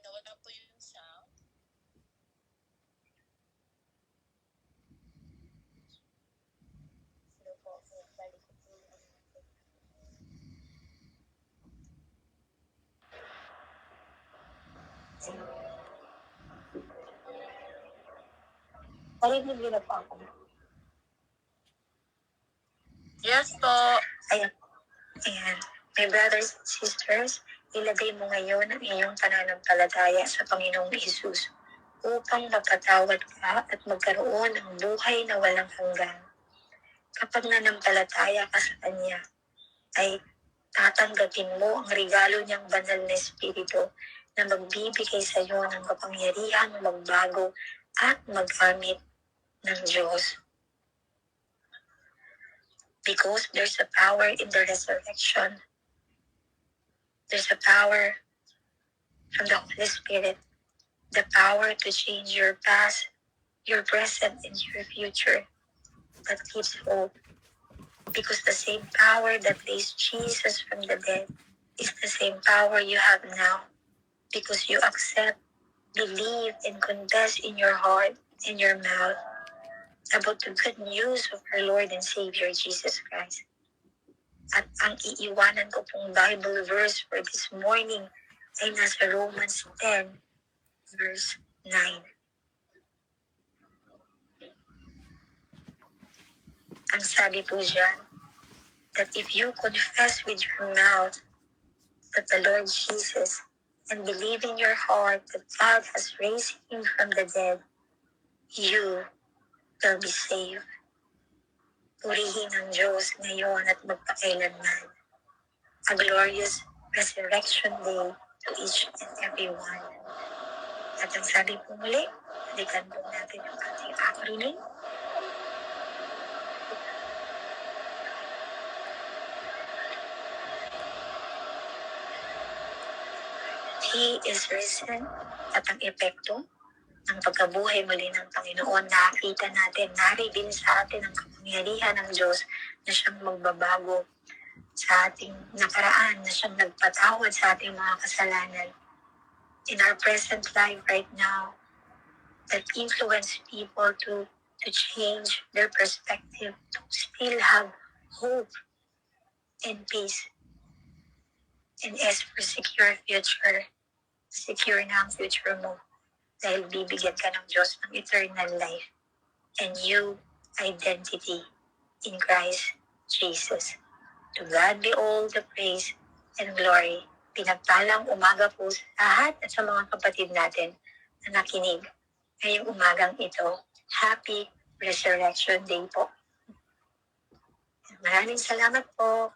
Speaker 2: Nawala po yung sound. Sino po? Balik ko po yung
Speaker 3: parinig nila pa ako.
Speaker 2: Yes po.
Speaker 3: Ayan. My brothers and sisters, ilagay mo ngayon ang iyong pananampalataya sa Panginoong Jesus upang magpatawad ka at magkaroon ng buhay na walang hanggan. Kapag nanampalataya ka sa Kanya, ay tatanggapin mo ang regalo niyang banal na Espiritu na magbibigay sa iyo ng kapangyarihang magbago at maggamit ng Diyos. Because there's a power in the resurrection. There's a power from the Holy Spirit. The power to change your past, your present, and your future. That gives hope. Because the same power that raised Jesus from the dead is the same power you have now. Because you accept, believe, and confess in your heart and your mouth about the good news of our Lord and Savior Jesus Christ. At ang iiwanan ko pong Bible verse for this morning ay nasa Romans 10, verse 9. Ang sabi po dyan, that if you confess with your mouth that the Lord Jesus and believe in your heart that God has raised him from the dead, you will be saved. Purihin ang Diyos ngayon at magpakailanman. A glorious resurrection day to each and every one. At ang sabi po muli, balikan po natin yung ating acronym. He is risen. At ang epekto ng pagkabuhay muli ng Panginoon, nakita natin, naribin sa atin ang kapangyarihan ng Diyos na siyang magbabago sa ating nakaraan, na siyang nagpatawad sa ating mga kasalanan. In our present life right now, that influence people to change their perspective, to still have hope and peace, and ask for secure future. Secure na ang future mo dahil bibigyan ka ng Diyos ng eternal life and new identity in Christ Jesus. To God be all the praise and glory. Pinagpalang umaga po sa lahat at sa mga kapatid natin na nakinig ngayong umagang ito. Happy Resurrection Day po. Maraming salamat po.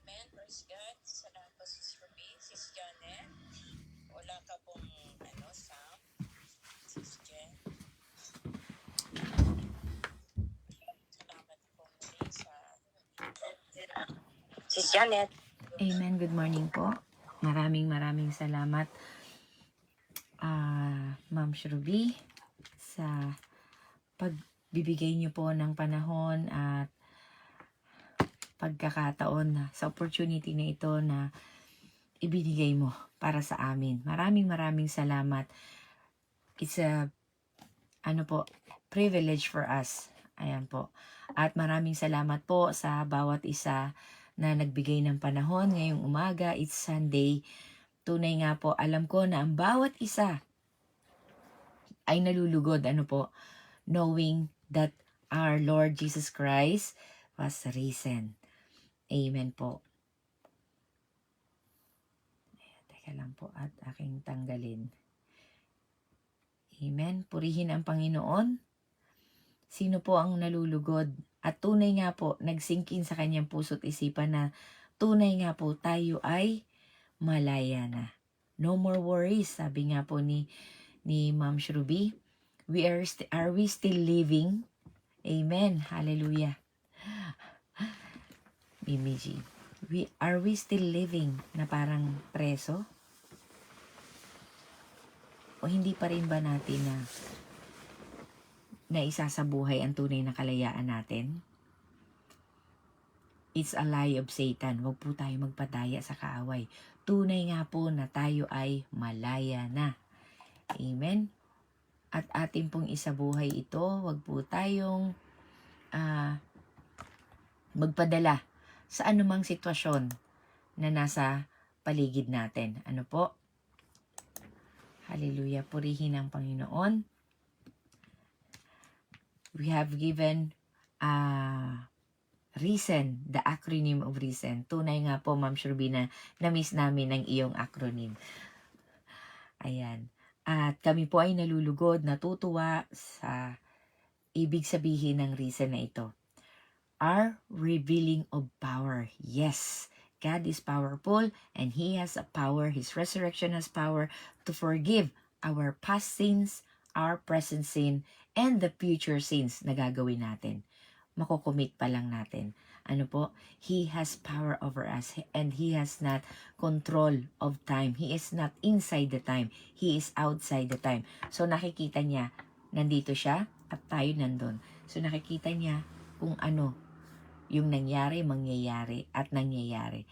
Speaker 2: Amen. Praise God. Salamat po, Sis Ruby. Sis Janet. Wala ka pong sound. Sis Jen. Salamat po muli sa
Speaker 3: Janet.
Speaker 1: Amen. Good morning po. Maraming salamat, Ma'am Shruby, sa pagbibigay niyo po ng panahon at pagkakataon na sa opportunity na ito na ibinigay mo para sa amin. Maraming salamat. It's a privilege for us. Ayan po. At maraming salamat po sa bawat isa na nagbigay ng panahon ngayong umaga. It's Sunday. Tunay nga po, alam ko na ang bawat isa ay nalulugod. Knowing that our Lord Jesus Christ was risen. Amen po. Teka lang po at aking tanggalin. Amen. Purihin ang Panginoon. Sino po ang nalulugod? At tunay nga po, nagsingkin sa kanyang puso't isipan na tunay nga po tayo ay malaya na. No more worries, sabi nga po ni Ma'am Shruby. Are we still living? Amen. Hallelujah. Mimi G. Are we still living na parang preso? O hindi pa rin ba natin na isasabuhay ang tunay na kalayaan natin? It's a lie of Satan. Huwag po tayo magpadaya sa kaaway. Tunay nga po na tayo ay malaya na. Amen? At atin pong isabuhay ito. Huwag po tayong magpadala sa anumang sitwasyon na nasa paligid natin. Ano po? Hallelujah. Purihin ang Panginoon. We have given reason, the acronym of reason. Tunay nga po, Ma'am Shruby, na na-miss namin ang iyong acronym. Ayan. At kami po ay nalulugod, natutuwa sa ibig sabihin ng reason na ito. Our revealing of power. Yes, God is powerful and He has a power. His resurrection has power to forgive our past sins, our present sin, and the future sins na gagawin natin. Makukumit pa lang natin. He has power over us and He has not control of time. He is not inside the time. He is outside the time. So nakikita niya, nandito siya at tayo nandun. So nakikita niya kung ano yung nangyari, mangyayari, at nangyayari.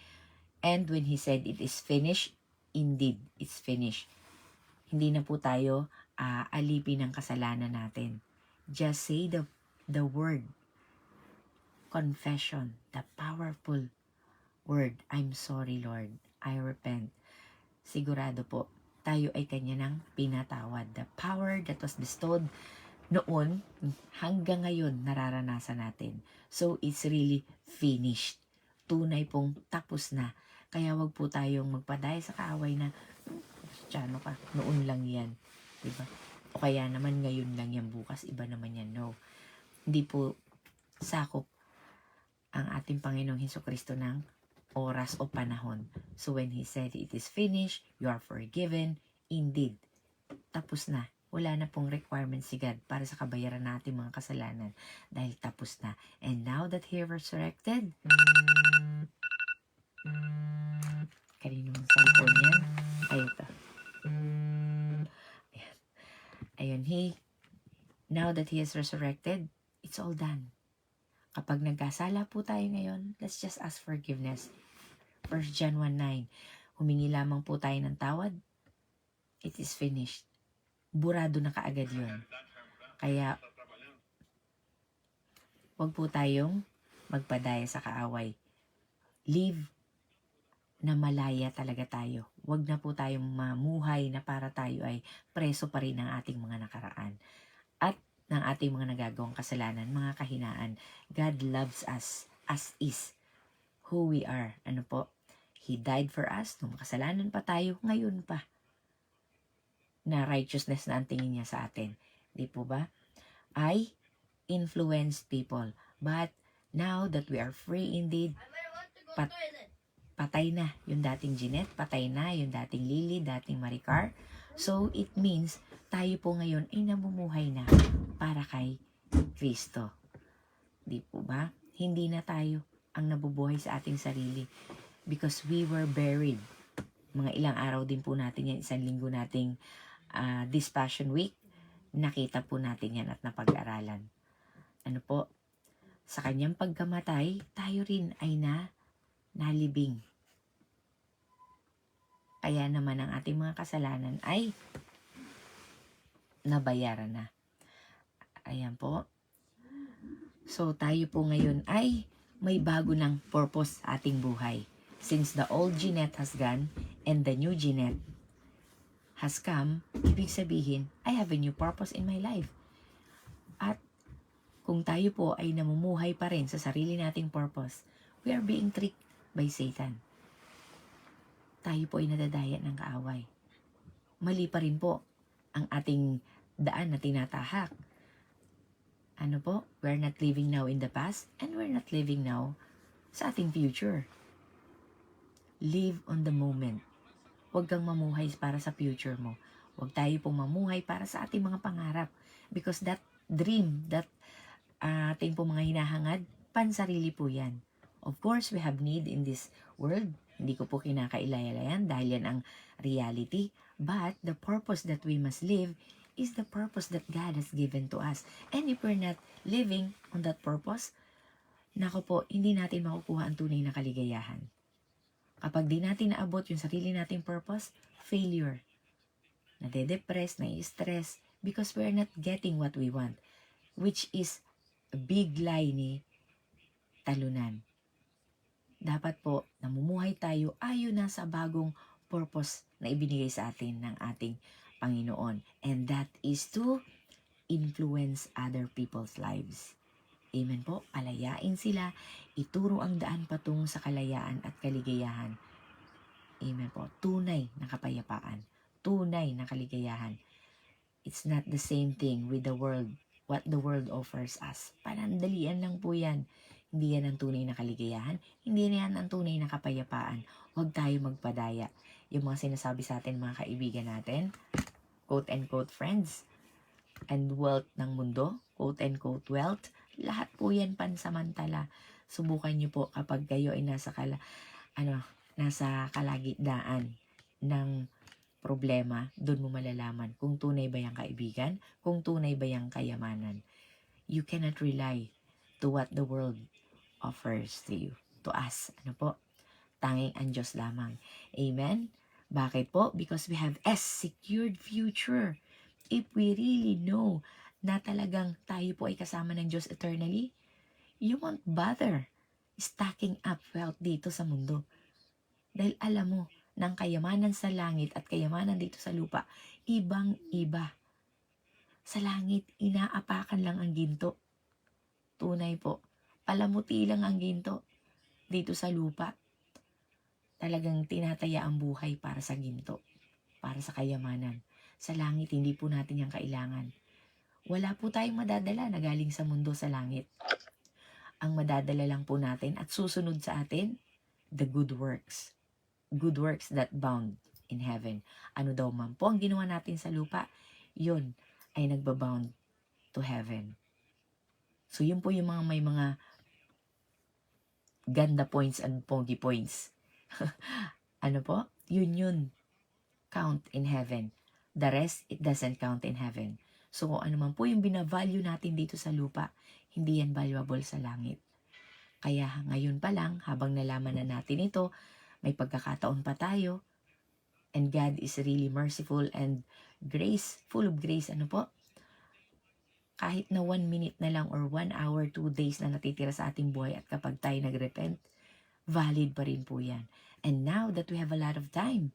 Speaker 1: And when He said it is finished, indeed, it's finished. Hindi na po tayo alipin ng kasalanan natin. Just say the word. Confession, the powerful word, I'm sorry Lord, I repent. Sigurado po, tayo ay Kanya nang pinatawad. The power that was bestowed noon, hanggang ngayon, nararanasan natin. So, it's really finished. Tunay pong tapos na. Kaya wag po tayong magpadaya sa kaaway na, Kristiyano ka, noon lang yan. Diba? O kaya naman ngayon lang yan, bukas iba naman yan. No. Hindi po sakop ang ating Panginoong Hesukristo ng oras o panahon. So when He said, it is finished, you are forgiven, indeed, tapos na. Wala na pong requirement si God para sa kabayaran natin mga kasalanan dahil tapos na. And now that He resurrected, kaninong cellphone yan? Ay, ito. Ayun, now that He has resurrected, it's all done. Kapag nagkasala po tayo ngayon, let's just ask forgiveness. 1 John 1:9, humingi lamang po tayo ng tawad, it is finished. Burado na kaagad yun. Kaya, wag po tayong magpadaya sa kaaway. Live na malaya talaga tayo. Wag na po tayong mamuhay na para tayo ay preso pa rin ng ating mga nakaraan. At ng ating mga nagagawang kasalanan, mga kahinaan. God loves us as is, who we are. He died for us, nung makasalanan pa tayo, ngayon pa. Na righteousness na ang tingin niya sa atin. Di po ba? I influenced people. But now that we are free indeed, patay na yung dating Jeanette, patay na yung dating Lily, dating Maricar. So, it means, tayo po ngayon ay namumuhay na para kay Kristo. Di po ba? Hindi na tayo ang nabubuhay sa ating sarili. Because we were buried. Mga ilang araw din po natin yan, 1 linggo nating this Passion Week, nakita po natin yan at napag-aralan. Ano po? Sa kanyang pagkamatay, tayo rin ay nalibing. Kaya naman ang ating mga kasalanan ay nabayaran na. Ayan po. So tayo po ngayon ay may bago ng purpose sa ating buhay. Since the old Jeanette has gone and the new Jeanette has come, ibig sabihin, I have a new purpose in my life. At kung tayo po ay namumuhay pa rin sa sarili nating purpose, we are being tricked by Satan. Tayo po ay nadadaya ng kaaway. Mali pa rin po ang ating daan na tinatahak. Ano po? We're not living now in the past and we're not living now sa ating future. Live on the moment. Huwag kang mamuhay para sa future mo. Huwag tayo pong mamuhay para sa ating mga pangarap. Because that dream, that ating pong mga hinahangad, pansarili po yan. Of course, we have need in this world. Hindi ko po kinakailaya-layan dahil yan ang reality. But the purpose that we must live is the purpose that God has given to us. And if we're not living on that purpose, nako po, hindi natin makukuha ang tunay na kaligayahan. Kapag di natin naabot yung sarili nating purpose, failure. Nade-depress, nai-stress, because we're not getting what we want. Which is a big lie ni talunan. Dapat po, namumuhay tayo ayon na sa bagong purpose na ibinigay sa atin ng ating Panginoon. And that is to influence other people's lives. Amen po. Alayain sila, ituro ang daan patungo sa kalayaan at kaligayahan. Amen po. Tunay na kapayapaan. Tunay na kaligayahan. It's not the same thing with the world, what the world offers us. Panandalian lang po yan. Hindi yan ang tunay na kaligayahan. Hindi yan ang tunay na kapayapaan. Huwag tayo magpadaya. Yung mga sinasabi sa atin, mga kaibigan natin, quote-unquote friends, and wealth ng mundo, quote-unquote wealth, lahat po yan pansamantala. Subukan nyo po kapag kayo ay nasa kalagitnaan ng problema, doon mo malalaman kung tunay ba yung kaibigan, kung tunay ba yung kayamanan. You cannot rely to what the world offers to you, to us. Ano po? Tanging ang Diyos lamang. Amen? Bakit po? Because we have a secured future. If we really know na talagang tayo po ay kasama ng Diyos eternally, you won't bother stacking up wealth dito sa mundo. Dahil alam mo, ng kayamanan sa langit at kayamanan dito sa lupa, ibang-iba. Sa langit, inaapakan lang ang ginto. Tunay po. Palamuti lang ang ginto. Dito sa lupa, talagang tinataya ang buhay para sa ginto. Para sa kayamanan. Sa langit, hindi po natin yung kailangan. Wala po tayong madadala na galing sa mundo sa langit. Ang madadala lang po natin at susunod sa atin, the good works. Good works that bound in heaven. Ano daw man po ang ginawa natin sa lupa, yun ay nagbabound to heaven. So yun po yung may mga ganda points and pogi points. Ano po? Yun. Count in heaven. The rest, it doesn't count in heaven. So kung ano man po yung binavalue natin dito sa lupa, hindi yan valuable sa langit. Kaya ngayon pa lang, habang nalaman na natin ito, may pagkakataon pa tayo. And God is really merciful and grace, full of grace. Ano po? Kahit na 1 minute na lang or 1 hour, 2 days na natitira sa ating buhay at kapag tayo nagrepent, valid pa rin po yan. And now that we have a lot of time,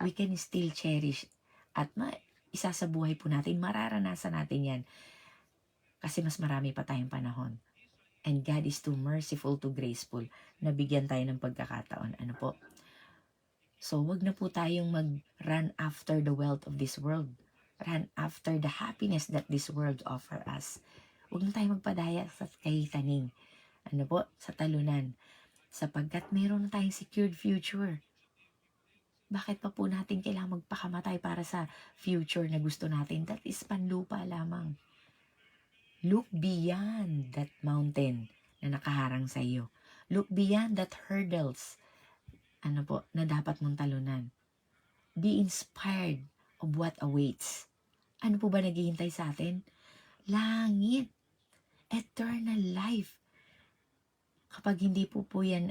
Speaker 1: we can still cherish at isa sa buhay po natin, mararanasan natin yan. Kasi mas marami pa tayong panahon. And God is too merciful, too graceful. Nabigyan tayo ng pagkakataon. Ano po? So, wag na po tayong mag-run after the wealth of this world. Run after the happiness that this world offer us. Wag na tayong magpadaya sa kay taning. Ano po? Sa talunan. Sapagkat meron na tayong secured future. Bakit pa po natin kailangang magpakamatay para sa future na gusto natin? That is panlupa lamang. Look beyond that mountain na nakaharang sa iyo. Look beyond that hurdles, na dapat mong talunan. Be inspired of what awaits. Ano po ba naghihintay sa atin? Langit. Eternal life. Kapag hindi po yan,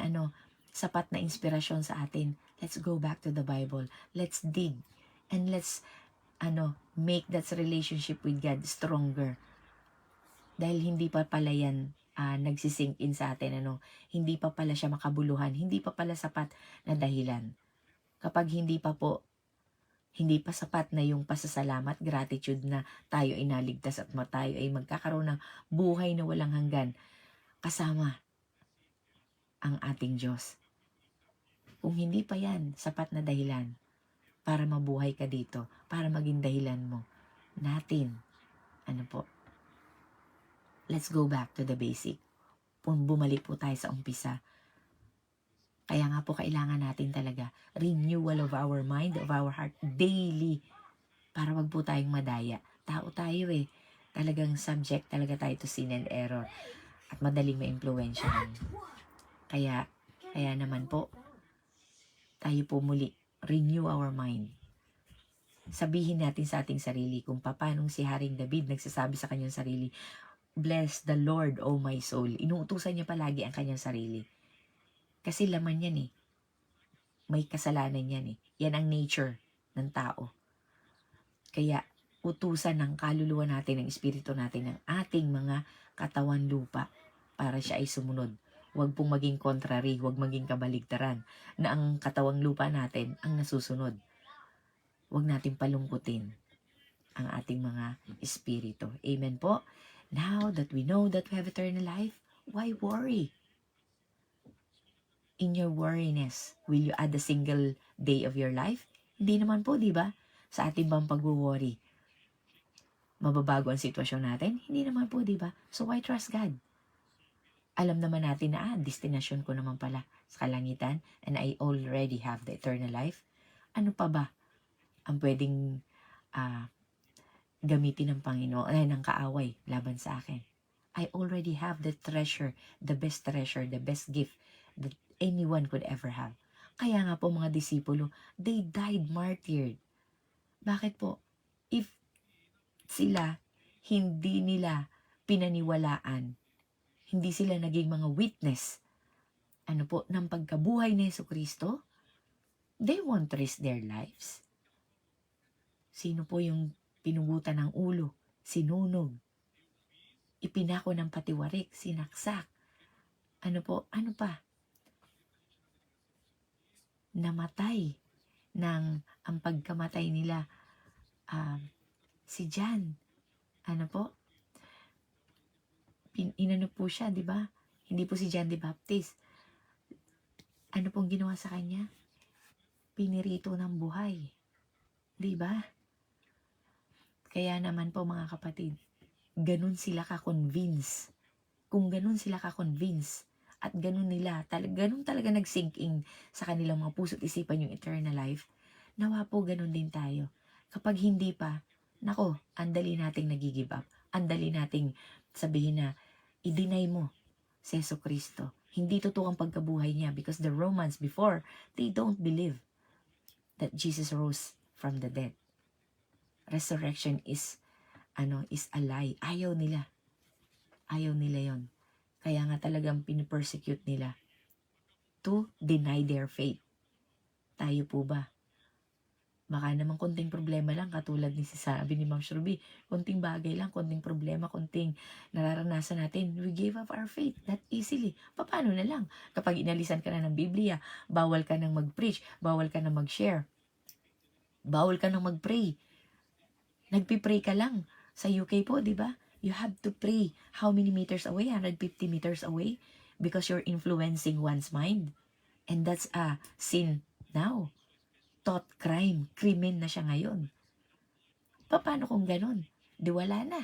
Speaker 1: sapat na inspirasyon sa atin, let's go back to the Bible. Let's dig. And let's, make that relationship with God stronger. Dahil hindi pa pala yan nagsisink in sa atin, hindi pa pala siya makabuluhan, hindi pa pala sapat na dahilan. Kapag hindi pa sapat na yung pasasalamat, gratitude na tayo ay naligtas at tayo ay magkakaroon ng buhay na walang hanggan kasama ang ating Diyos. Kung hindi pa yan sapat na dahilan para mabuhay ka dito, para maging dahilan mo natin, let's go back to the basic. Bumalik po tayo sa umpisa. Kaya nga po kailangan natin talaga renewal of our mind, of our heart daily para wag po tayong madaya. Tao tayo Talagang subject talaga tayo to sin and error at madaling ma-impluwensyahan. Kaya naman po, tayo po muli, renew our mind. Sabihin natin sa ating sarili kung paanong si Haring David nagsasabi sa kanyang sarili, bless the Lord, O my soul. Inuutusan niya palagi ang kanyang sarili. Kasi laman yan May kasalanan yan Yan ang nature ng tao. Kaya utusan ng kaluluwa natin, ng espiritu natin, ng ating mga katawan lupa para siya ay sumunod. Huwag pong maging contrary, huwag maging kabaligtaran na ang katawang lupa natin ang nasusunod. Huwag natin palungkutin ang ating mga espiritu. Amen po. Now that we know that we have eternal life, why worry? In your worriness, will you add a single day of your life? Hindi naman po, di ba? Sa ating bang pag-worry, mababago ang sitwasyon natin? Hindi naman po, di ba? So why trust God? Alam naman natin na, destinasyon ko naman pala sa kalangitan and I already have the eternal life. Ano pa ba ang pwedeng gamitin ng Panginoon, ng kaaway laban sa akin? I already have the treasure, the best gift that anyone could ever have. Kaya nga po mga disipulo, they died martyred. Bakit po? If sila hindi nila pinaniwalaan, hindi sila naging mga witness, ng pagkabuhay ni Jesucristo, they won't risk their lives. Sino po yung pinugutan ng ulo, sinunog, ipinako ng patiwarik, sinaksak, ano pa? Namatay ang pagkamatay nila, si John, inano po siya, di ba? Hindi po si John the Baptist. Ano pong ginawa sa kanya? Pinirito ng buhay. Di ba? Kaya naman po mga kapatid, ganun sila ka-convince. Kung ganun sila ka-convince, at ganun talaga nag-sink in sa kanilang mga puso't isipan yung eternal life, nawa po ganun din tayo. Kapag hindi pa, andali nating nag-give up. Andali nating sabihin na, i-deny mo si Jesucristo. Hindi totoo ang pagkabuhay niya because the Romans before, they don't believe that Jesus rose from the dead. Resurrection is a lie. Ayaw nila yon. Kaya nga talagang pinipersecute nila to deny their faith. Tayo po ba? Baka naman konting problema lang, katulad ni sabi ni Ma'am Shrubi, konting bagay lang, konting problema, konting nararanasan natin, we gave up our faith that easily. Paano na lang? Kapag inalisan ka na ng Biblia, bawal ka nang mag-preach, bawal ka nang mag-share, bawal ka nang mag-pray. Nagpipray ka lang. Sa UK po, di ba? You have to pray. How many meters away? 150 meters away? Because you're influencing one's mind. And that's a sin now. Thought crime. Krimen na siya ngayon. Paano kung ganun? Di wala na.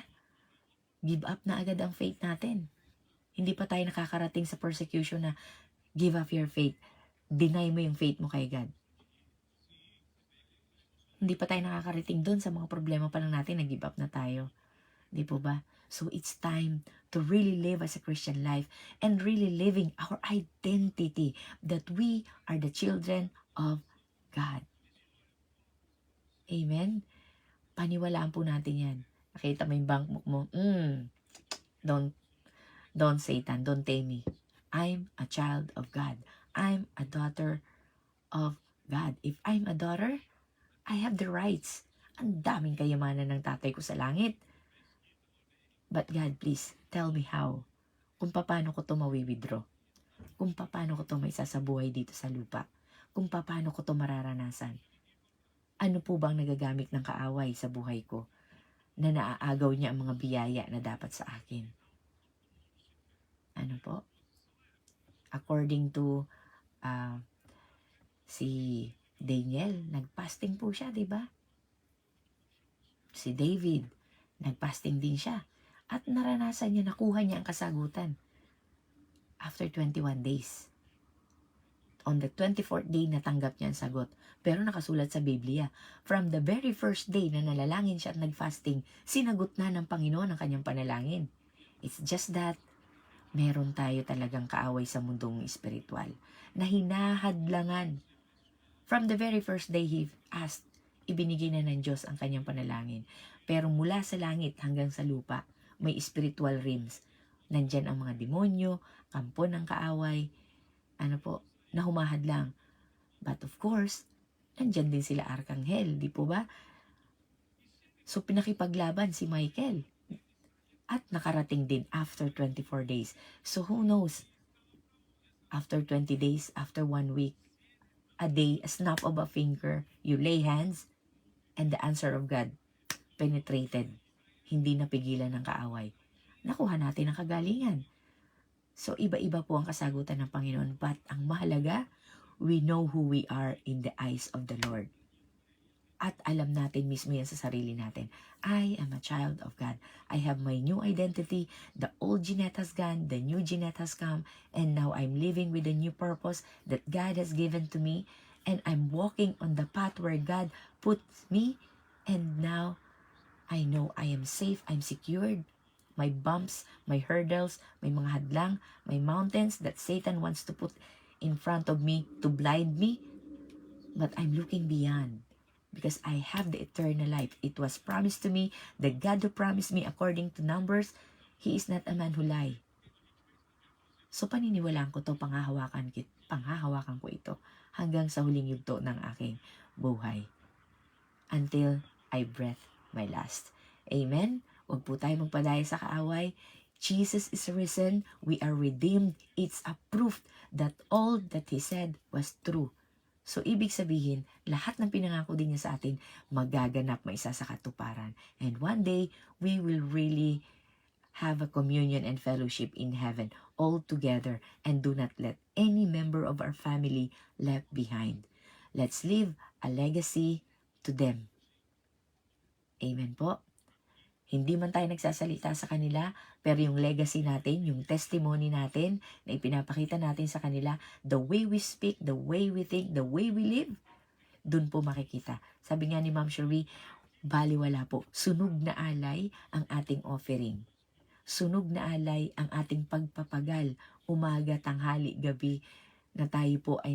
Speaker 1: Give up na agad ang faith natin. Hindi pa tayo nakakarating sa persecution na give up your faith. Deny mo yung faith mo kay God. Hindi pa tayo nakakarating doon sa mga problema pa lang natin, nag-give up na tayo. Di po ba? So it's time to really live as a Christian life and really living our identity that we are the children of God. Amen? Paniwalaan po natin yan. Nakita mo yung bankbook mo, don't Satan, don't tame me. I'm a child of God. I'm a daughter of God. If I'm a daughter, I have the rights. Ang daming kayamanan ng tatay ko sa langit. But God, please, tell me how. Kung paano ko ito mawi-withdraw. Kung paano ko ito may sasabuhay dito sa lupa. Kung paano ko ito mararanasan. Ano po bang nagagamit ng kaaway sa buhay ko na naaagaw niya ang mga biyaya na dapat sa akin? Ano po? According to si Daniel, nagpasting po siya, di ba? Si David, nagpasting din siya. At naranasan niya, nakuha niya ang kasagutan. After 21 days. On the 24th day, natanggap niya ang sagot. Pero nakasulat sa Biblia, from the very first day na nalalangin siya at nagfasting, sinagot na ng Panginoon ang kanyang panalangin. It's just that, meron tayo talagang kaaway sa mundong espiritual na hinahadlangan. From the very first day he asked, ibinigay na ng Diyos ang kanyang panalangin. Pero mula sa langit hanggang sa lupa, may spiritual realms. Nandyan ang mga demonyo, kampo ng kaaway, na humahadlang. But of course, nandyan din sila Arkanghel, di po ba? So pinakipaglaban si Michael. At nakarating din after 24 days. So who knows? After 20 days, after 1 week, a day, a snap of a finger, you lay hands, and the answer of God penetrated. Hindi napigilan ng kaaway. Nakuha natin ang kagalingan. So iba-iba po ang kasagutan ng Panginoon. But ang mahalaga, we know who we are in the eyes of the Lord. At alam natin mismo yan sa sarili natin. I am a child of God. I have my new identity. The old Jeanette has gone. The new Jeanette has come. And now I'm living with a new purpose that God has given to me. And I'm walking on the path where God puts me. And now, I know I am safe. I'm secured. My bumps, my hurdles, may mga hadlang, may mountains that Satan wants to put in front of me to blind me. But I'm looking beyond. Because I have the eternal life. It was promised to me, the God who promised me according to Numbers, He is not a man who lie. So paniniwalaan ko to, panghahawakan ko ito hanggang sa huling yugto ng aking buhay. Until I breath my last. Amen? Huwag po tayo magpadaya sa kaaway. Jesus is risen. We are redeemed. It's a proof that all that He said was true. So, ibig sabihin, lahat ng pinangako din niya sa atin, magaganap, maisa sa katuparan. And one day, we will really have a communion and fellowship in heaven all together, and do not let any member of our family left behind. Let's leave a legacy to them. Amen po. Hindi man tayo nagsasalita sa kanila, pero yung legacy natin, yung testimony natin, na ipinapakita natin sa kanila, the way we speak, the way we think, the way we live, dun po makikita. Sabi nga ni Ma'am Cherie, baliwala po, sunog na alay ang ating offering. Sunog na alay ang ating pagpapagal, umaga, tanghali, gabi, na tayo po ay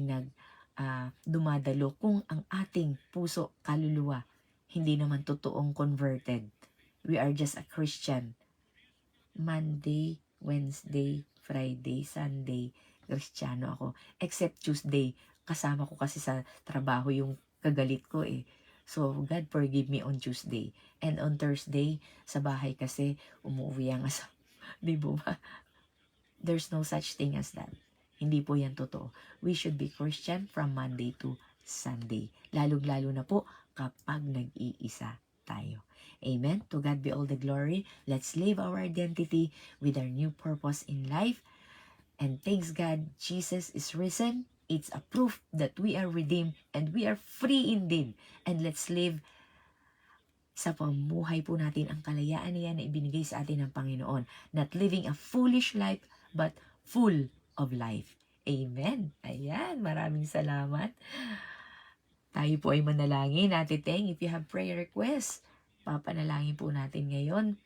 Speaker 1: dumadalo kung ang ating puso, kaluluwa, hindi naman totoong converted. We are just a Christian. Monday, Wednesday, Friday, Sunday, Kristiyano ako. Except Tuesday, kasama ko kasi sa trabaho yung kagalit ko eh. So, God forgive me on Tuesday. And on Thursday, sa bahay kasi, umuwi ang asawa. Di ba? There's no such thing as that. Hindi po yan totoo. We should be Christian from Monday to Sunday. Lalong-lalo na po kapag nag-iisa tayo. Amen. To God be all the glory. Let's live our identity with our new purpose in life. And thanks God, Jesus is risen. It's a proof that we are redeemed and we are free indeed. And let's live sa pamuhay po natin ang kalayaan niya na ibinigay sa atin ng Panginoon. Not living a foolish life, but full of life. Amen. Ayan, maraming salamat. Tayo po ay manalangin. Ate Teng, if you have prayer requests, papanalangin po natin ngayon.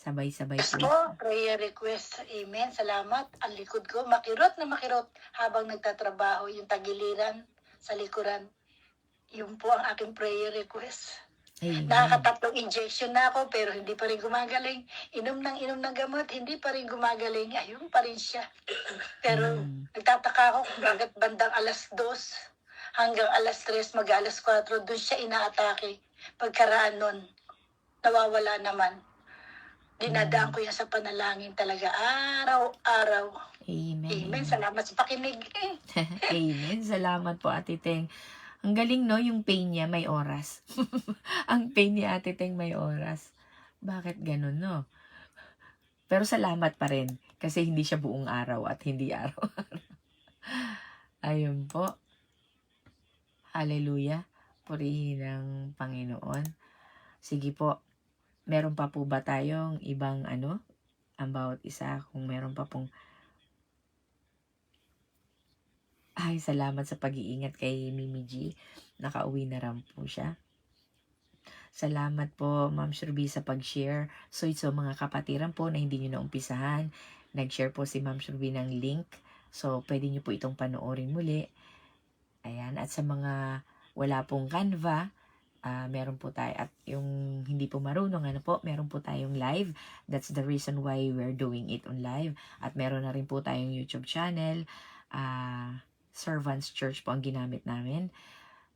Speaker 1: Sabay-sabay
Speaker 4: Yes
Speaker 1: po.
Speaker 4: po, prayer request. Amen. Salamat. Ang likod ko, makirot na makirot habang nagtatrabaho yung tagiliran sa likuran. Yun po ang aking prayer request.
Speaker 1: Amen.
Speaker 4: Nakakatatlong injection na ako pero hindi pa rin gumagaling. Inom ng gamot, hindi pa rin gumagaling. Ayun pa rin siya. Pero nagtataka ako kung bakit bandang alas 2 hanggang alas 3, mag-alas 4, doon siya inaatake. Pagkaraan nun, nawawala naman. Dinadaan ko yan sa panalangin talaga, araw-araw.
Speaker 1: Amen.
Speaker 4: Amen. Salamat sa pakinig.
Speaker 1: Amen. Salamat po, Ate Teng. Ang galing, no? Yung pain niya may oras. Ang pain ni Ate Teng may oras. Bakit ganun, no? Pero salamat pa rin. Kasi hindi siya buong araw at hindi araw-araw. Ayun po. Hallelujah. Purihin ng Panginoon. Sige po. Meron pa po ba tayong ibang ang bawat isa? Kung meron pa pong ay, salamat sa pag-iingat kay Mimi G. Nakauwi na rin po siya. Salamat po, Ma'am Shirby, sa pag-share. So, mga kapatiran po na hindi nyo naumpisahan, nag-share po si Ma'am Shirby ng link. So, pwede nyo po itong panoorin muli. Ayan, at sa mga wala pong Canva, meron po tayo, at yung hindi po marunong, meron po tayong live. That's the reason why we're doing it on live. At meron na rin po tayong YouTube channel. Servants Church po ang ginamit namin.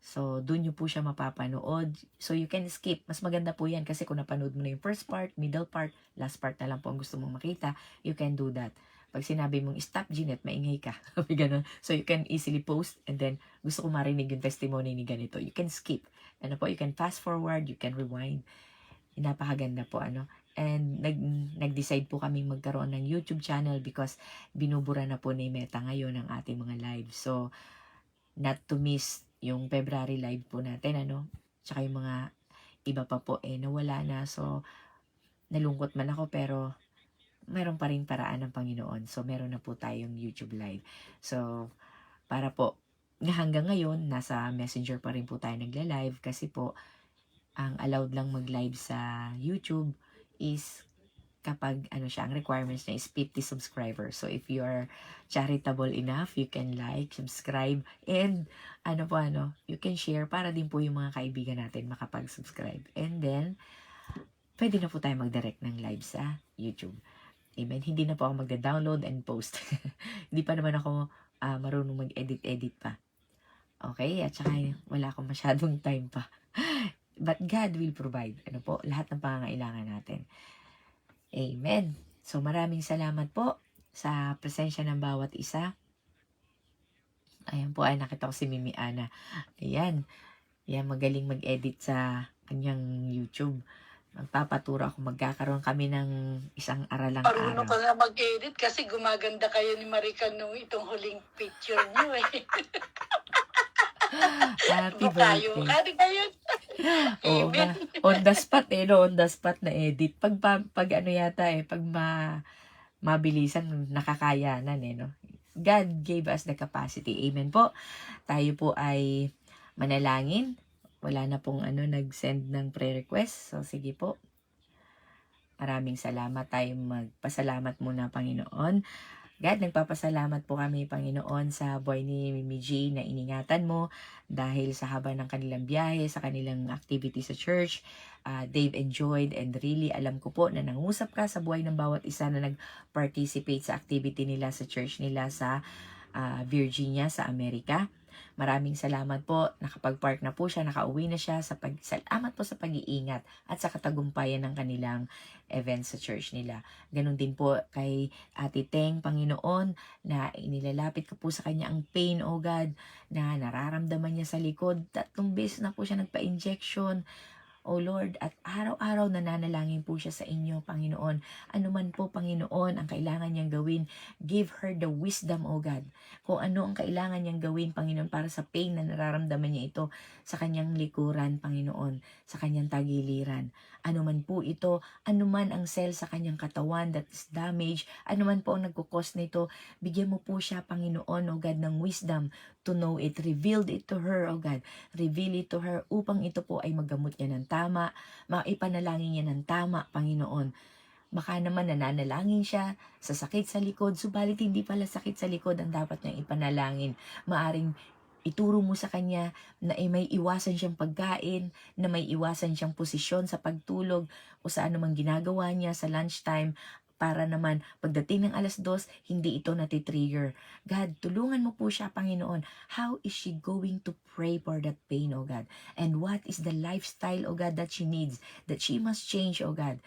Speaker 1: So, doon nyo po siya mapapanood. So, you can skip. Mas maganda po yan kasi kung napanood mo na yung first part, middle part, last part na lang po ang gusto mong makita, you can do that. Pag sinabi mong stop, Jeanette, maingay ka. Ganun. So, you can easily post and then gusto ko marinig yung testimony ni ganito. You can skip. You can fast forward, you can rewind. Napakaganda po, And nag-decide po kami magkaroon ng YouTube channel because binubura na po ni Meta ngayon ang ating mga live. So, not to miss yung February live po natin, Tsaka yung mga iba pa po, nawala na. So, nalungkot man ako pero meron pa rin paraan ng Panginoon. So, meron na po tayong YouTube live. So, para po, hanggang ngayon, nasa Messenger pa rin po tayo nagla-live kasi po, ang allowed lang mag-live sa YouTube is kapag ang requirements niya is 50 subscribers. So, if you are charitable enough, you can like, subscribe, and you can share para din po yung mga kaibigan natin makapag-subscribe. And then, pwede na po tayo mag-direct ng live sa YouTube. Amen. Hindi na po ako magda-download and post. Hindi pa naman ako marunong mag-edit pa. Okay? At saka wala akong masyadong time pa. But God will provide. Lahat ng pangangailangan natin. Amen. So, maraming salamat po sa presensya ng bawat isa. Ayan po, nakita ko si Mimi Ana. Ayan. Magaling mag-edit sa kanyang YouTube. Magpapaturo ako, magkakaroon kami ng isang aralang
Speaker 4: Marunong
Speaker 1: araw.
Speaker 4: ka nga mag-edit kasi gumaganda kayo ni Marica nung itong huling picture niyo
Speaker 1: Happy
Speaker 4: Bukayo
Speaker 1: birthday.
Speaker 4: ka, di ba yun?
Speaker 1: Oo nga. On the spot on the spot na edit. Pag yata pag mabilisan, nakakayanan God gave us the capacity. Amen po. Tayo po ay manalangin. Wala na pong nag-send ng prayer request. So, sige po. Maraming salamat. Tayo magpasalamat muna, Panginoon. God, nagpapasalamat po kami, Panginoon, sa buhay ni Mimi G na iningatan mo dahil sa haba ng kanilang biyahe, sa kanilang activity sa church. They've enjoyed and really alam ko po na nangusap ka sa buhay ng bawat isa na nag-participate sa activity nila sa church nila sa Virginia, sa Amerika. Maraming salamat po, nakapag-park na po siya, nakauwi na siya, salamat po sa pag-iingat at sa katagumpayan ng kanilang event sa church nila. Ganon din po kay Ate Teng, Panginoon, na inilalapit ko po sa kanya ang pain, oh God, na nararamdaman niya sa likod. 3 beses na po siya nagpa-injection. O Lord, at araw-araw nananalangin po siya sa inyo, Panginoon. Ano man po, Panginoon, ang kailangan niyang gawin, give her the wisdom, O God. Kung ano ang kailangan niyang gawin, Panginoon, para sa pain na nararamdaman niya ito sa kanyang likuran, Panginoon, sa kanyang tagiliran. Ano man po ito, ano man ang cell sa kanyang katawan that is damaged, ano man po ang nagkukos nito, bigyan mo po siya, Panginoon, O God, ng wisdom to know it. Revealed it to her, O God. Reveal it to her upang ito po ay magamot niya ng tama, maipanalangin niya ng tama, Panginoon. Baka naman nananalangin siya sa sakit sa likod, subalit hindi pala sakit sa likod ang dapat niyang ipanalangin. Maaring ituro mo sa kanya na may iwasan siyang pagkain, na may iwasan siyang posisyon sa pagtulog o sa anumang ginagawa niya sa lunchtime para naman pagdating ng 2:00, hindi ito natitrigger. God, tulungan mo po siya, Panginoon. How is she going to pray for that pain, O God? And what is the lifestyle, O God, that she needs, that she must change, O God?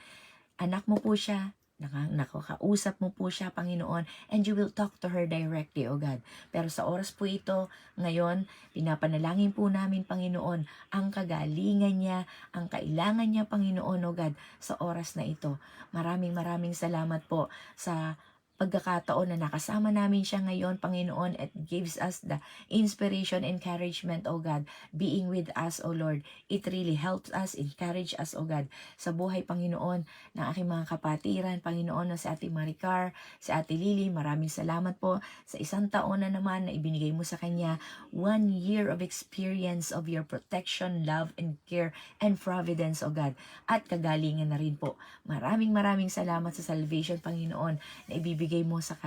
Speaker 1: Anak mo po siya, nakakausap mo po siya, Panginoon, and you will talk to her directly, O God. Pero sa oras po ito, ngayon, pinapanalangin po namin, Panginoon, ang kagalingan niya, ang kailangan niya, Panginoon, O God, sa oras na ito. Maraming salamat po sa pagkakataon na nakasama namin siya ngayon, Panginoon, it gives us the inspiration, encouragement, O God, being with us, O Lord. It really helps us, encourage us, O God, sa buhay, Panginoon, ng aking mga kapatiran, Panginoon, na si Ate Maricar, si Ate Lily. Maraming salamat po sa 1 taon na naman na ibinigay mo sa kanya. 1 year of experience of your protection, love, and care, and providence, O God. At kagalingan na rin po. Maraming salamat sa salvation, Panginoon, na ibibigay mo sa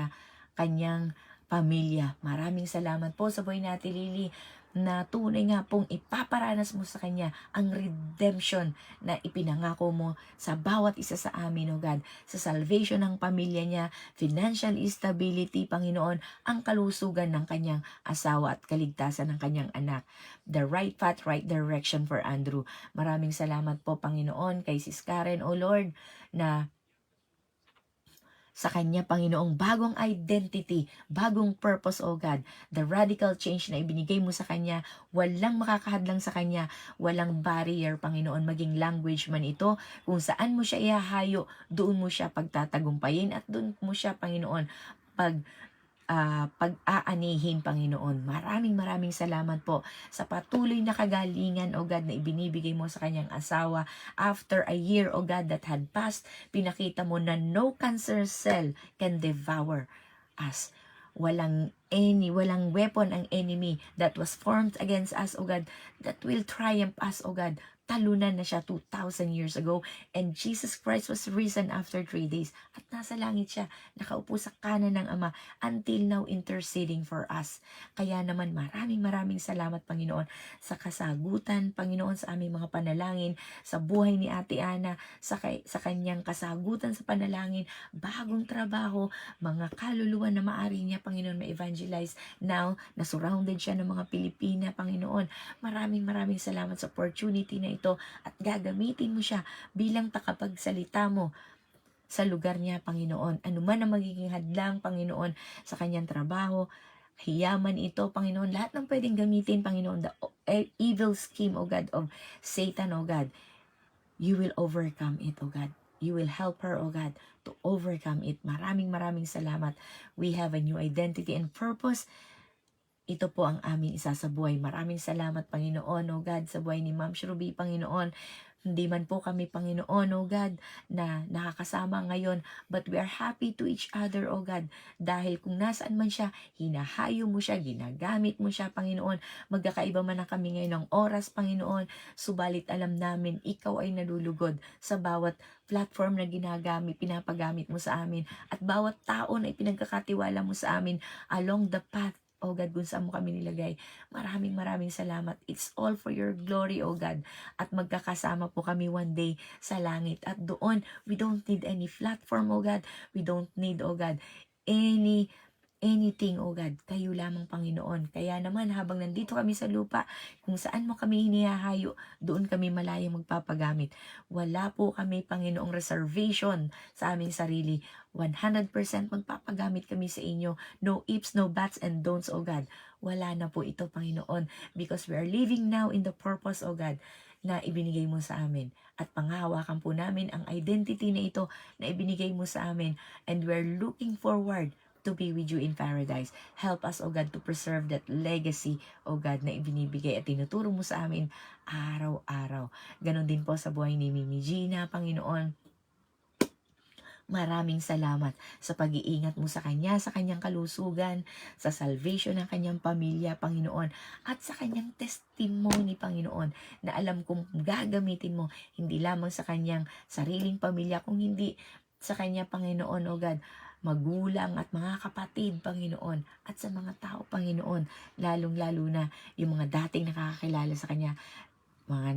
Speaker 1: kanyang pamilya. Maraming salamat po sa buhay ni Ate Lily na tunay nga pong ipaparanas mo sa kanya ang redemption na ipinangako mo sa bawat isa sa amin, O God. Sa salvation ng pamilya niya, financial stability, Panginoon, ang kalusugan ng kanyang asawa at kaligtasan ng kanyang anak. The right path, right direction for Andrew. Maraming salamat po, Panginoon, kay Sis Karen, O Lord, na sa kanya, Panginoong bagong identity, bagong purpose, O God, the radical change na ibinigay mo sa kanya, walang makakahadlang sa kanya, walang barrier, Panginoon, maging language man ito, kung saan mo siya ihahayo, doon mo siya pagtatagumpayin at doon mo siya, Panginoon, pag-aanihin, Panginoon. Maraming salamat po sa patuloy na kagalingan, O God, na ibinibigay mo sa kanyang asawa. After a year, O God, that had passed, pinakita mo na no cancer cell can devour us. Walang weapon ang enemy that was formed against us, O God, that will triumph us, O God. Talunan na siya 2,000 years ago, and Jesus Christ was risen after 3 days. At nasa langit siya, nakaupo sa kanan ng Ama, until now interceding for us. Kaya naman maraming salamat, Panginoon, sa kasagutan, Panginoon, sa aming mga panalangin, sa buhay ni Ate Ana, sa kanyang kasagutan sa panalangin, bagong trabaho, mga kaluluwa na maari niya, Panginoon, ma-evangelize. Now, na-surrounded siya ng mga Pilipina, Panginoon. Maraming salamat sa opportunity na ito at gagamitin mo siya bilang takapagsalita mo sa lugar niya, Panginoon. Ano man ang magiging hadlang, Panginoon, sa kanyang trabaho, hiyaman ito, Panginoon, lahat ng pwedeng gamitin, Panginoon, the evil scheme, O God, of Satan, O God, you will overcome it, O God. You will help her, O God, to overcome it. Maraming salamat. We have a new identity and purpose. Ito po ang aming isa sa buhay. Maraming salamat, Panginoon, O God, sa buhay ni Ma'am Ruby, Panginoon. Hindi man po kami, Panginoon, O God, na nakakasama ngayon, but we are happy to each other, O God, dahil kung nasaan man siya, hinahayo mo siya, ginagamit mo siya, Panginoon. Magkakaiba man na kami ngayon ng oras, Panginoon, subalit alam namin, ikaw ay nalulugod sa bawat platform na pinapagamit mo sa amin, at bawat tao na ipinagkakatiwala mo sa amin along the path, O God, kung saan mo kami nilagay. Maraming salamat. It's all for your glory, O God. At magkakasama po kami one day sa langit. At doon, we don't need any platform, O God. We don't need, O God, anything, O God. Kayo lamang, Panginoon. Kaya naman, habang nandito kami sa lupa, kung saan mo kami hinihahayo, doon kami malayang magpapagamit. Wala po kami, Panginoong, reservation sa aming sarili. 100% magpapagamit kami sa inyo. No ifs, no buts, and don'ts, O God. Wala na po ito, Panginoon. Because we are living now in the purpose, O God, na ibinigay mo sa amin. At panghahawakan po namin ang identity na ito na ibinigay mo sa amin. And we're looking forward to be with you in paradise. Help us, O God, to preserve that legacy, O God, na ibinibigay at tinuturo mo sa amin araw-araw. Ganon din po sa buhay ni Mimi Gina, Panginoon. Maraming salamat sa pag-iingat mo sa kanya, sa kanyang kalusugan, sa salvation ng kanyang pamilya, Panginoon, at sa kanyang testimony, Panginoon, na alam kong gagamitin mo hindi lamang sa kanyang sariling pamilya, kung hindi sa kanya, Panginoon, O God, magulang at mga kapatid, Panginoon, at sa mga tao, Panginoon, lalong-lalo na yung mga dating nakakakilala sa kanya, mga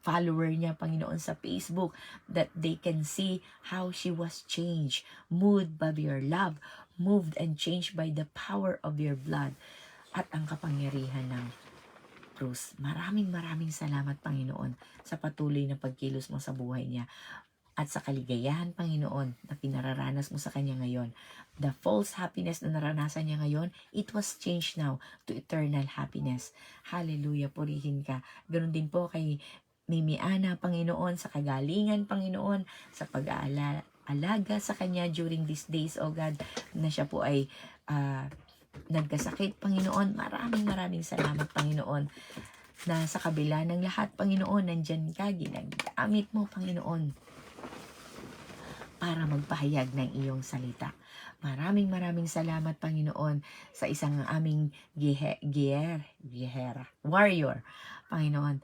Speaker 1: follower niya, Panginoon, sa Facebook, that they can see how she was changed, moved by your love, moved and changed by the power of your blood, at ang kapangyarihan ng krus. Maraming salamat, Panginoon, sa patuloy na pagkilos mo sa buhay niya at sa kaligayahan, Panginoon, na pinararanas mo sa kanya ngayon. The false happiness na naranasan niya ngayon, it was changed now to eternal happiness. Hallelujah, purihin ka. Ganon din po kay Mimi Ana, Panginoon, sa kagalingan, Panginoon, sa pag-aalaga sa kanya during these days, O God, na siya po ay nagkasakit, Panginoon. Maraming salamat, Panginoon, na sa kabila ng lahat, Panginoon, nandyan ka, ginagamit mo, Panginoon, para magpahayag ng iyong salita. Maraming salamat, Panginoon, sa isang aming warrior, Panginoon,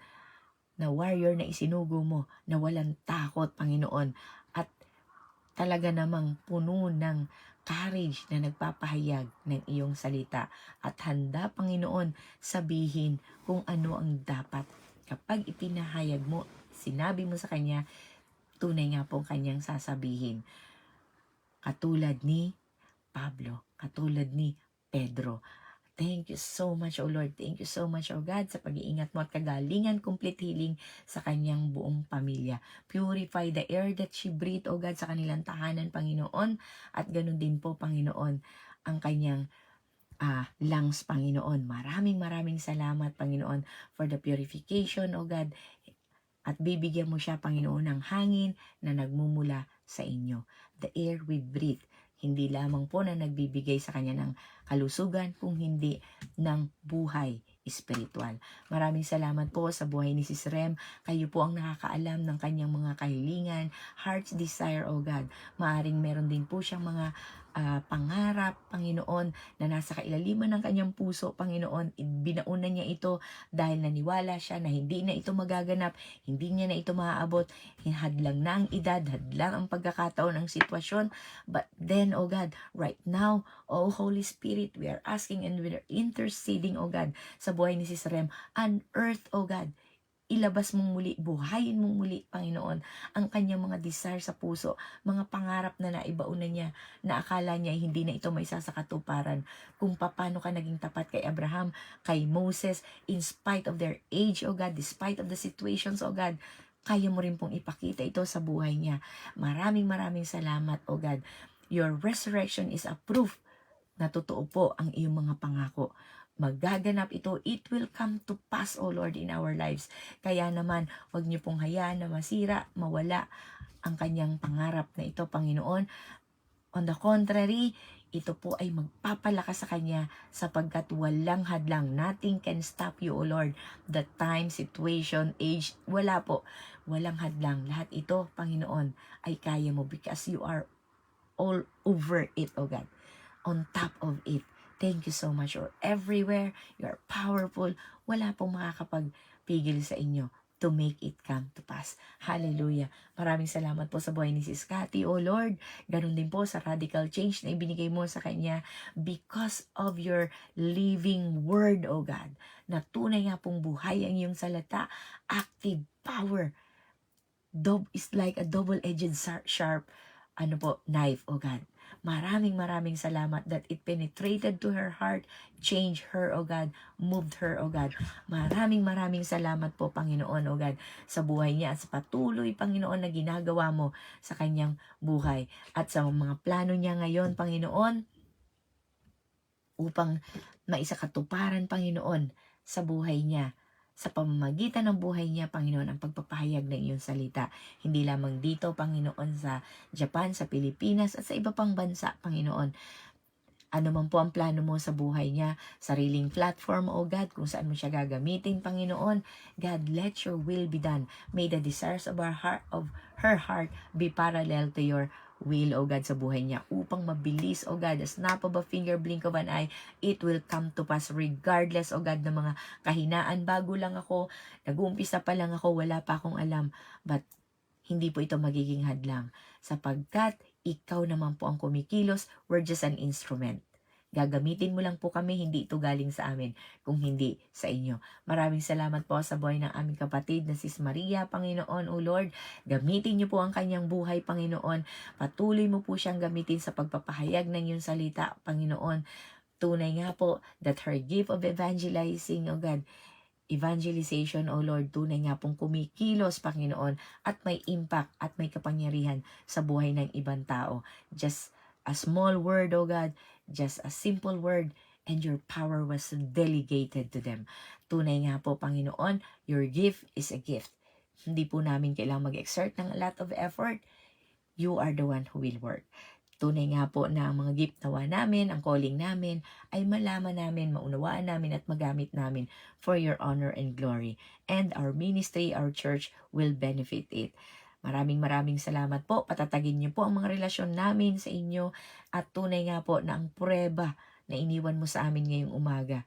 Speaker 1: na warrior na isinugo mo, na walang takot, Panginoon, at talaga namang puno ng courage na nagpapahayag ng iyong salita at handa, Panginoon, sabihin kung ano ang dapat. Kapag ipinahayag mo, sinabi mo sa kanya, tunay nga pong kanyang sasabihin. Katulad ni Pablo, katulad ni Pedro. Thank you so much, O Lord. Thank you so much, O God, sa pag-iingat mo at kagalingan, complete healing sa kanyang buong pamilya. Purify the air that she breathed, O God, sa kanilang tahanan, Panginoon. At ganun din po, Panginoon, ang kanyang lungs, Panginoon. Maraming salamat, Panginoon, for the purification, O God. At bibigyan mo siya, Panginoon, ng hangin na nagmumula sa inyo. The air we breathe. Hindi lamang po na nagbibigay sa kanya ng kalusugan, kung hindi ng buhay espiritual. Maraming salamat po sa buhay ni Sis Rem. Kayo po ang nakakaalam ng kanyang mga kahilingan, heart's desire, O God. Maaring meron din po siyang mga pangarap, Panginoon, na nasa kailaliman ng kanyang puso, Panginoon. Binaunan niya ito dahil naniwala siya na hindi na ito magaganap, hindi niya na ito maaabot, hadlang na ang edad, hadlang ang pagkakataon ng sitwasyon. But then, O God, right now, O Holy Spirit, we are asking and we are interceding, O God, sa buhay ni Sis Rem. Unearth, O God, ilabas mong muli, buhayin mong muli, Panginoon, ang kanyang mga desire sa puso, mga pangarap na naibaunan niya, na akala niya ay hindi na ito may sasakatuparan. Kung paano ka naging tapat kay Abraham, kay Moses, in spite of their age, O God, despite of the situations, O God, kaya mo rin pong ipakita ito sa buhay niya. Maraming salamat, O God. Your resurrection is a proof na totoo po ang iyong mga pangako. Magaganap ito, it will come to pass, O Lord, in our lives. Kaya naman, huwag niyo pong hayaan na masira, mawala ang kanyang pangarap na ito, Panginoon. On the contrary, ito po ay magpapalakas sa kanya sapagkat walang hadlang. Nothing can stop you, O Lord. The time, situation, age, wala po. Walang hadlang. Lahat ito, Panginoon, ay kaya mo because you are all over it, O God. On top of it. Thank you so much. You're everywhere. You're powerful. Wala pong makakapagpigil sa inyo to make it come to pass. Hallelujah. Maraming salamat po sa buhay ni Sis Cathy, O Lord. Ganun din po sa radical change na ibinigay mo sa kanya because of your living word, O God. Na tunay nga pong buhay ang iyong salata. Active power. Is like a double-edged sharp knife, O God. Maraming salamat that it penetrated to her heart, changed her, O God, moved her, O God. Maraming salamat po, Panginoon, O God, sa buhay niya at sa patuloy, Panginoon, na ginagawa mo sa kanyang buhay at sa mga plano niya ngayon, Panginoon, upang maisakatuparan, Panginoon, sa buhay niya. Sa pamamagitan ng buhay niya, Panginoon, ang pagpapahayag ng iyong salita. Hindi lamang dito, Panginoon, sa Japan, sa Pilipinas, at sa iba pang bansa, Panginoon. Ano man po ang plano mo sa buhay niya, sariling platform, O God, kung saan mo siya gagamitin, Panginoon. God, let your will be done. May the desires of her heart be parallel to your will, O God, sa buhay niya, upang mabilis, O God, a snap of a finger, blink of an eye, it will come to pass regardless, O God, ng mga kahinaan. Bago lang ako, nag-uumpisa pa lang ako, wala pa akong alam, but hindi po ito magiging hadlang sapagkat ikaw naman po ang kumikilos, we're just an instrument. Gagamitin mo lang po kami, hindi ito galing sa amin, kung hindi sa inyo. Maraming salamat po sa buhay ng aming kapatid na Sis Maria, Panginoon, O Lord. Gamitin niyo po ang kanyang buhay, Panginoon. Patuloy mo po siyang gamitin sa pagpapahayag ng iyong salita, Panginoon. Tunay nga po that her gift of evangelizing, O God, evangelization, O Lord, tunay nga pong kumikilos, Panginoon, at may impact at may kapangyarihan sa buhay ng ibang tao. Just a small word, O God, just a simple word, and your power was delegated to them. Tunay nga po, Panginoon, your gift is a gift. Hindi po namin kailangang mag-exert ng a lot of effort. You are the one who will work. Tunay nga po na ang mga gift nawa namin, ang calling namin, ay malaman namin, maunawaan namin at magamit namin for your honor and glory. And our ministry, our church will benefit it. Maraming salamat po. Patatagin niyo po ang mga relasyon namin sa inyo at tunay nga po na ang prueba na iniwan mo sa amin ngayong umaga,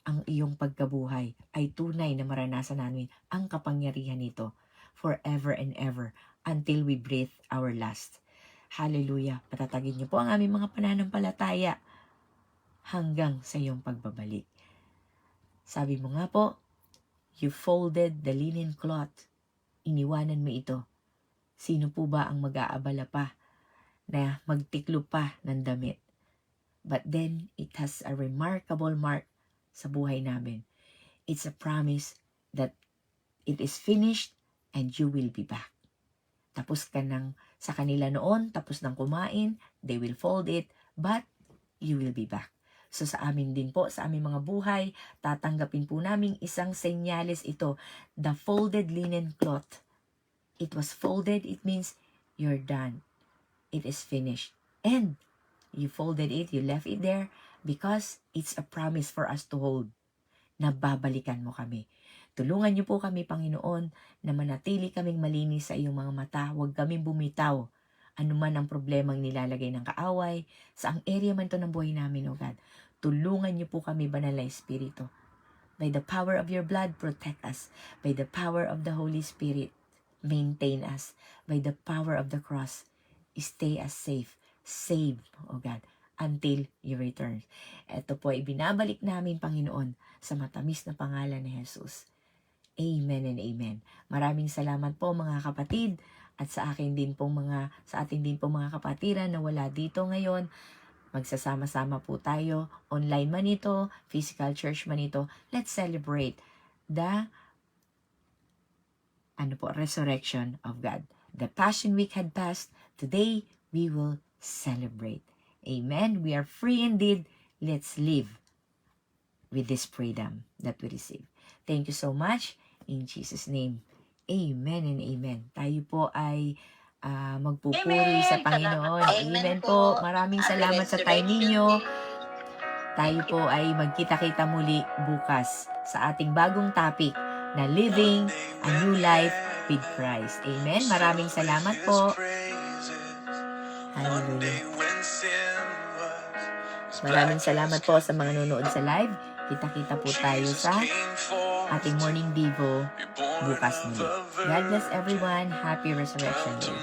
Speaker 1: ang iyong pagkabuhay ay tunay na maranasan namin ang kapangyarihan nito forever and ever until we breathe our last. Hallelujah. Patatagin niyo po ang aming mga pananampalataya hanggang sa iyong pagbabalik. Sabi mo nga po, you folded the linen cloth. Iniwanan mo ito. Sino po ba ang mag-aabala pa na magtiklo pa ng damit? But then, it has a remarkable mark sa buhay namin. It's a promise that it is finished and you will be back. Tapos ka nang sa kanila noon, tapos nang kumain, they will fold it, but you will be back. So sa amin din po, sa aming mga buhay, tatanggapin po namin isang senyales ito, the folded linen cloth. It was folded, it means you're done. It is finished. And you folded it, you left it there because it's a promise for us to hold. Na babalikan mo kami. Tulungan niyo po kami, Panginoon, na manatili kaming malinis sa iyong mga mata. Huwag kaming bumitaw. Ano man ang problemang nilalagay ng kaaway, sa ang area man to ng buhay namin, O God. Tulungan niyo po kami, Banal na Espiritu. By the power of your blood, protect us. By the power of the Holy Spirit, maintain us. By the power of the cross, stay us safe. Save, O God, until you return. Ito po ay binabalik namin, Panginoon, sa matamis na pangalan ni Jesus. Amen and amen. Maraming salamat po mga kapatid at sa atin din pong mga kapatiran na wala dito ngayon. Magsasama-sama po tayo, online man ito, physical church man ito. Let's celebrate the resurrection of God. The Passion Week had passed. Today, we will celebrate. Amen. We are free indeed. Let's live with this freedom that we receive. Thank you so much. In Jesus' name, amen and amen. Tayo po ay magpupuri sa Panginoon. Amen po. Maraming salamat sa time ninyo. Tayo po ay magkita-kita muli bukas sa ating bagong topic na Living a New Life with Christ. Amen. Maraming salamat po. Hallelujah. Maraming salamat po sa mga nanonood sa live. Kita-kita po tayo sa ating morning devo bukas muli. God bless everyone. Happy Resurrection Day.